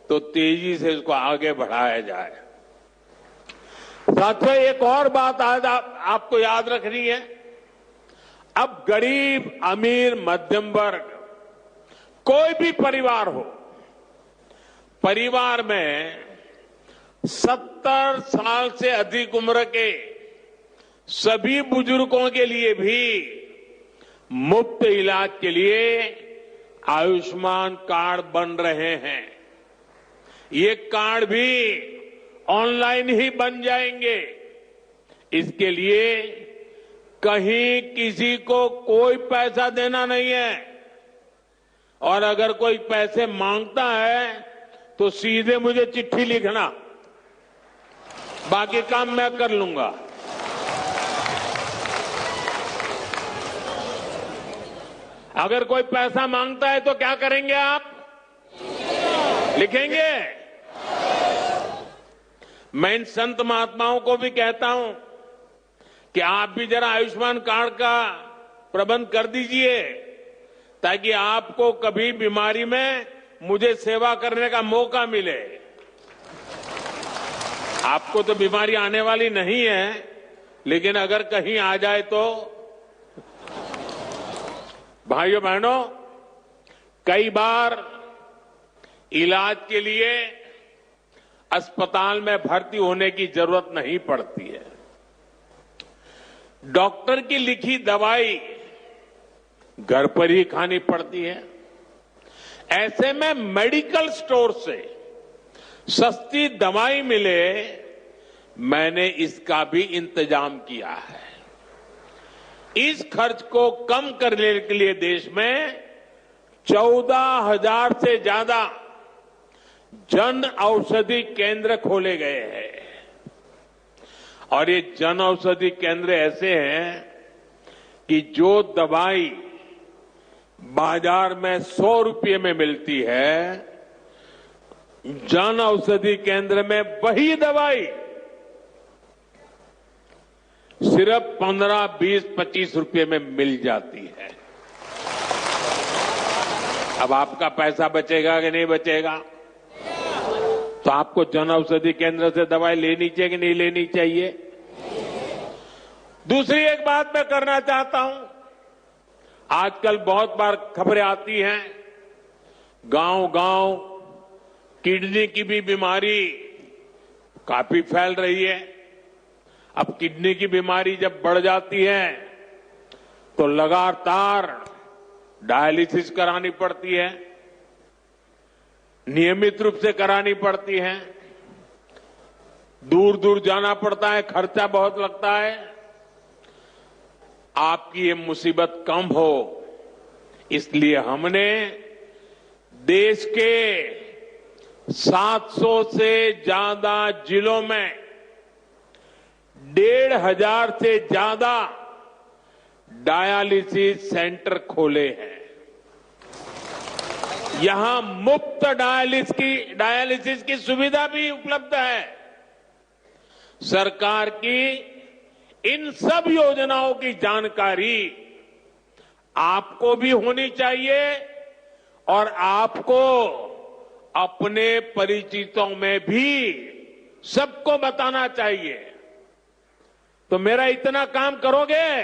तो तेजी से इसको आगे बढ़ाया जाए। साथियों, एक और बात आज आपको याद रखनी है। अब गरीब, अमीर, मध्यम वर्ग, कोई भी परिवार हो, परिवार में 70 साल से अधिक उम्र के सभी बुजुर्गों के लिए भी मुफ्त इलाज के लिए आयुष्मान कार्ड बन रहे हैं। ये कार्ड भी ऑनलाइन ही बन जाएंगे। इसके लिए कहीं किसी को कोई पैसा देना नहीं है। और अगर कोई पैसे मांगता है तो सीधे मुझे चिट्ठी लिखना, बाकी काम मैं कर लूंगा। अगर कोई पैसा मांगता है तो क्या करेंगे आप? लिखेंगे? मैं इन संत महात्माओं को भी कहता हूं कि आप भी जरा आयुष्मान कार्ड का प्रबंध कर दीजिए, ताकि आपको कभी बीमारी में मुझे सेवा करने का मौका मिले। आपको तो बीमारी आने वाली नहीं है, लेकिन अगर कहीं आ जाए तो। भाइयों बहनों, कई बार इलाज के लिए अस्पताल में भर्ती होने की जरूरत नहीं पड़ती है। डॉक्टर की लिखी दवाई घर पर ही खानी पड़ती है। ऐसे में मेडिकल स्टोर से सस्ती दवाई मिले, मैंने इसका भी इंतजाम किया है। इस खर्च को कम करने के लिए देश में 14,000 से ज्यादा जन औषधि केंद्र खोले गए हैं। और ये जन औषधि केंद्र ऐसे हैं कि जो दवाई बाजार में 100 रुपये में मिलती है, जन औषधि केंद्र में वही दवाई सिर्फ 15, 20, 25 रुपये में मिल जाती है। अब आपका पैसा बचेगा कि नहीं बचेगा? तो आपको जन औषधि केंद्र से दवाई लेनी चाहिए कि नहीं लेनी चाहिए? दूसरी एक बात मैं करना चाहता हूं। आजकल बहुत बार खबरें आती हैं, गांव-गांव किडनी की भी बीमारी काफी फैल रही है। अब किडनी की बीमारी जब बढ़ जाती है तो लगातार डायलिसिस करानी पड़ती है, नियमित रूप से करानी पड़ती है, दूर दूर जाना पड़ता है, खर्चा बहुत लगता है। आपकी ये मुसीबत कम हो, इसलिए हमने देश के 700 से ज्यादा जिलों में 1,500 से ज्यादा डायलिसिस सेंटर खोले हैं। यहां मुफ्त डायलिसिस की सुविधा भी उपलब्ध है। सरकार की इन सब योजनाओं की जानकारी आपको भी होनी चाहिए और आपको अपने परिचितों में भी सबको बताना चाहिए। तो मेरा इतना काम करोगे?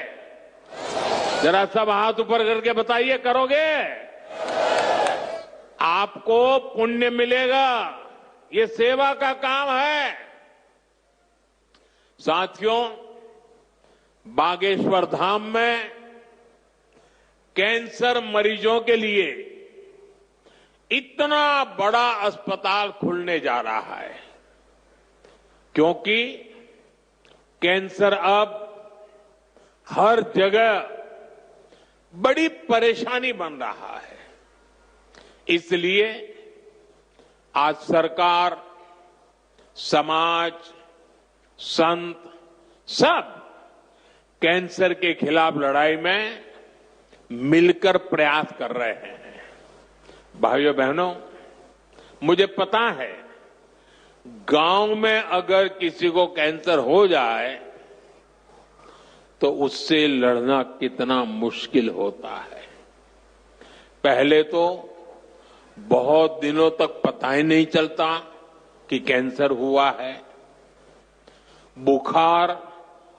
जरा सब हाथ ऊपर करके बताइए, करोगे? आपको पुण्य मिलेगा। ये सेवा का काम है। साथियों, बागेश्वर धाम में कैंसर मरीजों के लिए इतना बड़ा अस्पताल खुलने जा रहा है। क्योंकि कैंसर अब हर जगह बड़ी परेशानी बन रहा है। इसलिए आज सरकार, समाज, संत सब कैंसर के खिलाफ लड़ाई में मिलकर प्रयास कर रहे हैं। भाइयों बहनों, मुझे पता है गांव में अगर किसी को कैंसर हो जाए तो उससे लड़ना कितना मुश्किल होता है। पहले तो बहुत दिनों तक पता ही नहीं चलता कि कैंसर हुआ है। बुखार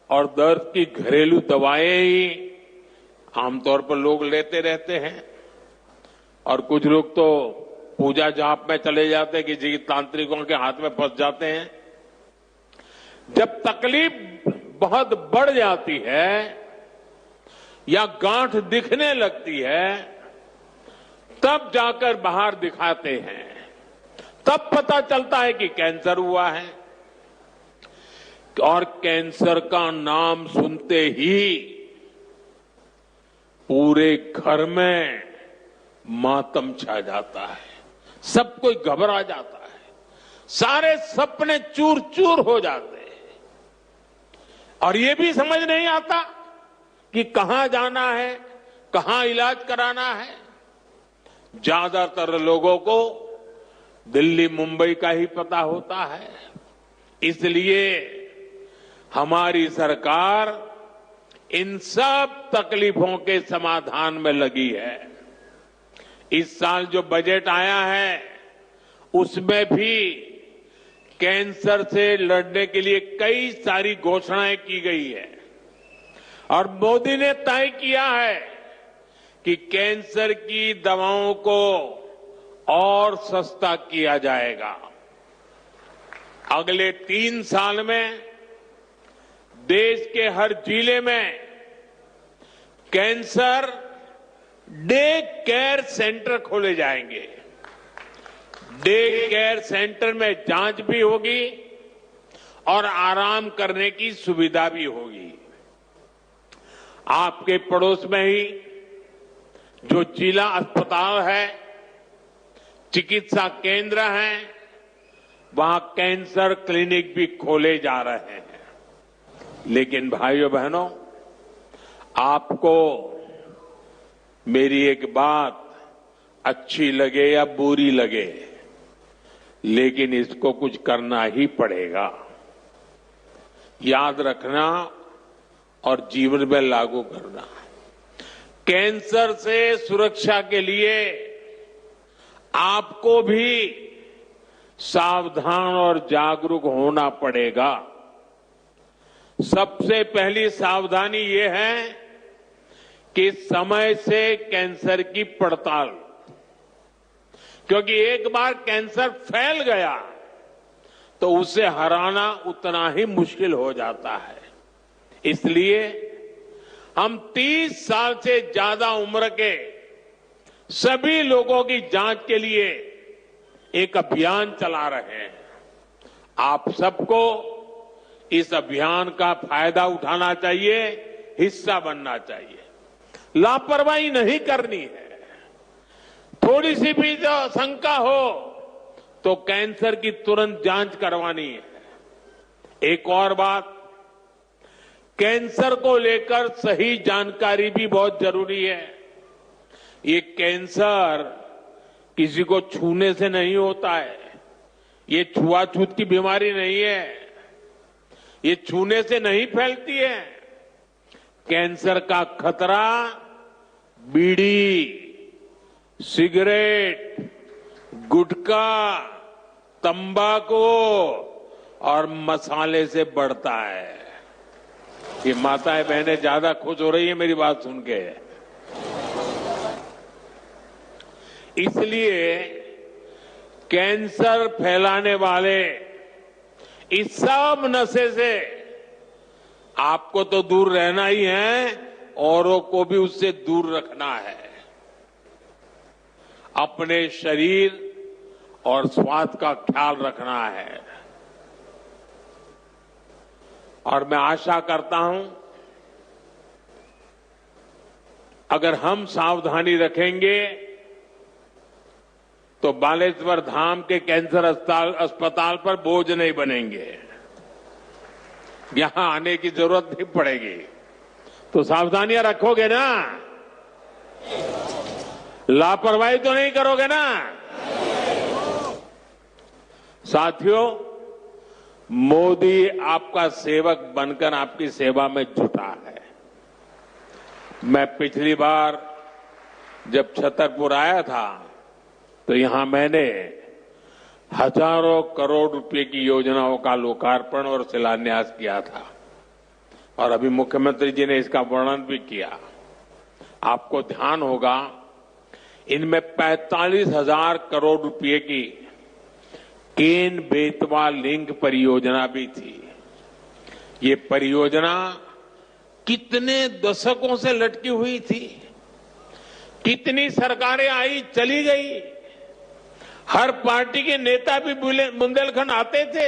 और दर्द की घरेलू दवाएं ही आमतौर पर लोग लेते रहते हैं और कुछ लोग तो पूजा जाप में चले जाते हैं, किसी तांत्रिकों के हाथ में फंस जाते हैं। जब तकलीफ बहुत बढ़ जाती है या गांठ दिखने लगती है तब जाकर बाहर दिखाते हैं, तब पता चलता है कि कैंसर हुआ है। और कैंसर का नाम सुनते ही पूरे घर में मातम छा जाता है, सब कोई घबरा जाता है, सारे सपने चूर चूर हो जाते हैं और ये भी समझ नहीं आता कि कहां जाना है, कहां इलाज कराना है। ज्यादातर लोगों को दिल्ली मुंबई का ही पता होता है। इसलिए हमारी सरकार इन सब तकलीफों के समाधान में लगी है। इस साल जो बजट आया है उसमें भी कैंसर से लड़ने के लिए कई सारी घोषणाएं की गई है और मोदी ने तय किया है कि कैंसर की दवाओं को और सस्ता किया जाएगा। अगले 3 साल में देश के हर जिले में कैंसर डे केयर सेंटर खोले जाएंगे। डे केयर सेंटर में जांच भी होगी और आराम करने की सुविधा भी होगी। आपके पड़ोस में ही जो जिला अस्पताल है, चिकित्सा केंद्र हैं, वहां कैंसर क्लिनिक भी खोले जा रहे हैं। लेकिन भाइयों बहनों, आपको मेरी एक बात अच्छी लगे या बुरी लगे, लेकिन इसको कुछ करना ही पड़ेगा। याद रखना और जीवन में लागू करना। कैंसर से सुरक्षा के लिए आपको भी सावधान और जागरूक होना पड़ेगा। सबसे पहली सावधानी ये है कि समय से कैंसर की पड़ताल, क्योंकि एक बार कैंसर फैल गया तो उसे हराना उतना ही मुश्किल हो जाता है। इसलिए हम 30 साल से ज्यादा उम्र के सभी लोगों की जांच के लिए एक अभियान चला रहे हैं। आप सबको इस अभियान का फायदा उठाना चाहिए, हिस्सा बनना चाहिए। लापरवाही नहीं करनी है। थोड़ी सी भी जो शंका हो तो कैंसर की तुरंत जांच करवानी है। एक और बात, कैंसर को लेकर सही जानकारी भी बहुत जरूरी है। ये कैंसर किसी को छूने से नहीं होता है। ये छुआछूत की बीमारी नहीं है। ये छूने से नहीं फैलती है। कैंसर का खतरा बीड़ी, सिगरेट, गुटखा, तंबाकू और मसाले से बढ़ता है। ये माताएं बहनें ज्यादा खुश हो रही है मेरी बात सुन के। इसलिए कैंसर फैलाने वाले इस सब नशे से आपको तो दूर रहना ही है, औरों को भी उससे दूर रखना है। अपने शरीर और स्वास्थ्य का ख्याल रखना है। और मैं आशा करता हूं अगर हम सावधानी रखेंगे तो बालेश्वर धाम के कैंसर अस्पताल पर बोझ नहीं बनेंगे, यहां आने की जरूरत नहीं पड़ेगी। तो सावधानियां रखोगे ना, लापरवाही तो नहीं करोगे ना। साथियों, मोदी आपका सेवक बनकर आपकी सेवा में जुटा है। मैं पिछली बार जब छतरपुर आया था तो यहां मैंने हजारों करोड़ रुपए की योजनाओं का लोकार्पण और शिलान्यास किया था और अभी मुख्यमंत्री जी ने इसका वर्णन भी किया। आपको ध्यान होगा इनमें 45,000 करोड़ रुपए की केन बेतवा लिंक परियोजना भी थी। ये परियोजना कितने दशकों से लटकी हुई थी, कितनी सरकारें आई चली गई, हर पार्टी के नेता भी बुंदेलखंड आते थे,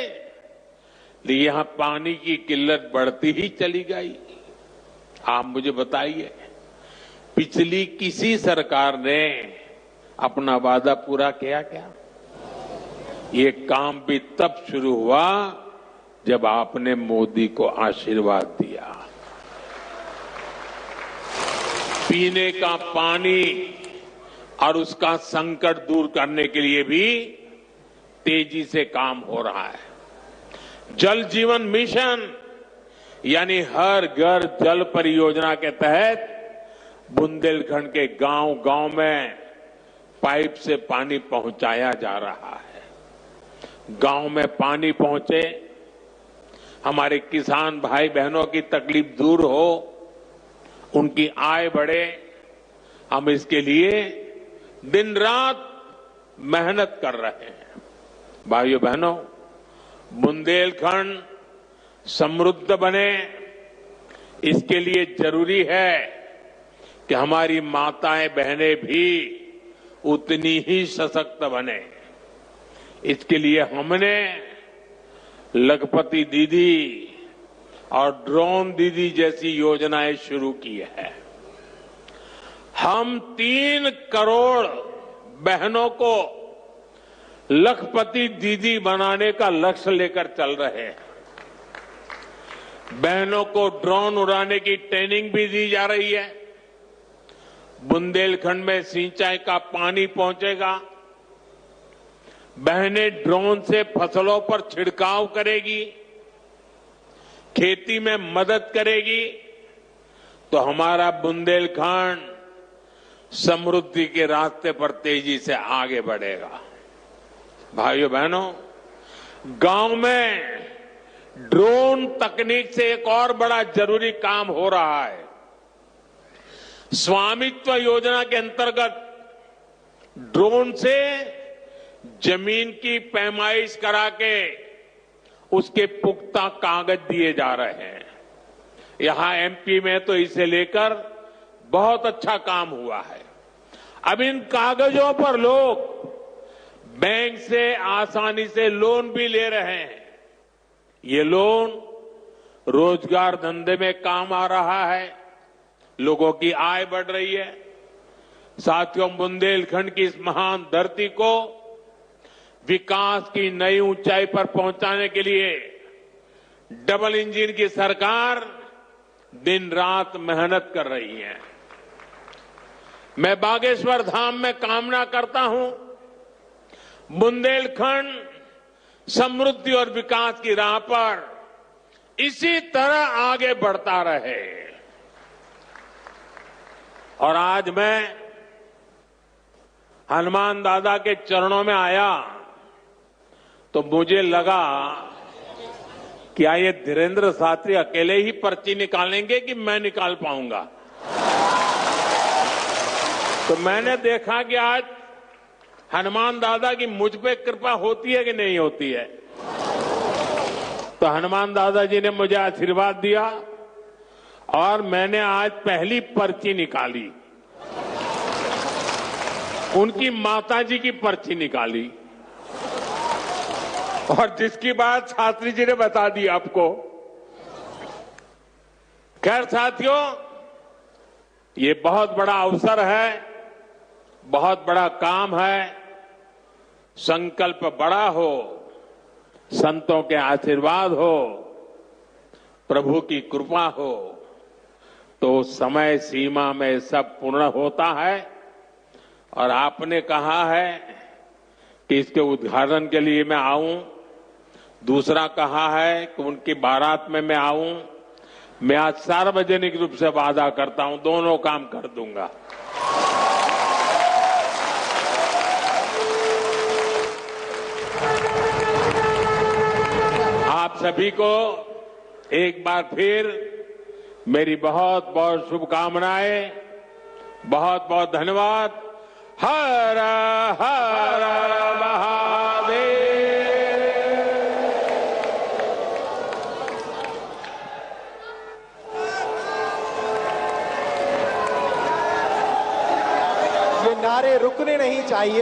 लेकिन यहां पानी की किल्लत बढ़ती ही चली गई। आप मुझे बताइए, पिछली किसी सरकार ने अपना वादा पूरा किया क्या? ये काम भी तब शुरू हुआ जब आपने मोदी को आशीर्वाद दिया। पीने का पानी और उसका संकट दूर करने के लिए भी तेजी से काम हो रहा है। जल जीवन मिशन यानी हर घर जल परियोजना के तहत बुंदेलखंड के गांव-गांव में पाइप से पानी पहुंचाया जा रहा है। गांव में पानी पहुंचे, हमारे किसान भाई बहनों की तकलीफ दूर हो, उनकी आय बढ़े, हम इसके लिए दिन रात मेहनत कर रहे हैं। भाइयों बहनों, बुंदेलखंड समृद्ध बने, इसके लिए जरूरी है कि हमारी माताएं बहनें भी उतनी ही सशक्त बने। इसके लिए हमने लखपति दीदी और ड्रोन दीदी जैसी योजनाएं शुरू की है। हम 3 करोड़ बहनों को लखपति दीदी बनाने का लक्ष्य लेकर चल रहे हैं। बहनों को ड्रोन उड़ाने की ट्रेनिंग भी दी जा रही है। बुंदेलखंड में सिंचाई का पानी पहुंचेगा, बहनें ड्रोन से फसलों पर छिड़काव करेगी, खेती में मदद करेगी, तो हमारा बुंदेलखंड समृद्धि के रास्ते पर तेजी से आगे बढ़ेगा। भाइयों बहनों, गांव में ड्रोन तकनीक से एक और बड़ा जरूरी काम हो रहा है। स्वामित्व योजना के अंतर्गत ड्रोन से जमीन की पैमाइश करा के उसके पुख्ता कागज दिए जा रहे हैं। यहां एमपी में तो इसे लेकर बहुत अच्छा काम हुआ है। अब इन कागजों पर लोग बैंक से आसानी से लोन भी ले रहे हैं। ये लोन रोजगार धंधे में काम आ रहा है, लोगों की आय बढ़ रही है। साथियों, बुंदेलखंड की इस महान धरती को विकास की नई ऊंचाई पर पहुंचाने के लिए डबल इंजन की सरकार दिन रात मेहनत कर रही है। मैं बागेश्वर धाम में कामना करता हूं बुंदेलखंड समृद्धि और विकास की राह पर इसी तरह आगे बढ़ता रहे। और आज मैं हनुमान दादा के चरणों में आया तो मुझे लगा कि ये धीरेन्द्र शास्त्री अकेले ही पर्ची निकालेंगे कि मैं निकाल पाऊंगा। तो मैंने देखा कि आज हनुमान दादा की मुझ पे कृपा होती है कि नहीं होती है। तो हनुमान दादा जी ने मुझे आशीर्वाद दिया और मैंने आज पहली पर्ची निकाली, उनकी माताजी की पर्ची निकाली। और जिसकी बात शास्त्री जी ने बता दी आपको, खैर साथियों, ये बहुत बड़ा अवसर है, बहुत बड़ा काम है। संकल्प बड़ा हो, संतों के आशीर्वाद हो, प्रभु की कृपा हो, तो समय सीमा में सब पूर्ण होता है। और आपने कहा है कि इसके उद्घाटन के लिए मैं आऊं, दूसरा कहा है कि उनकी बारात में मैं आऊं। मैं आज सार्वजनिक रूप से वादा करता हूं, दोनों काम कर दूंगा। आप सभी को एक बार फिर मेरी बहुत बहुत शुभकामनाएं, बहुत बहुत धन्यवाद। हर हर महादेव। ये नारे रुकने नहीं चाहिए।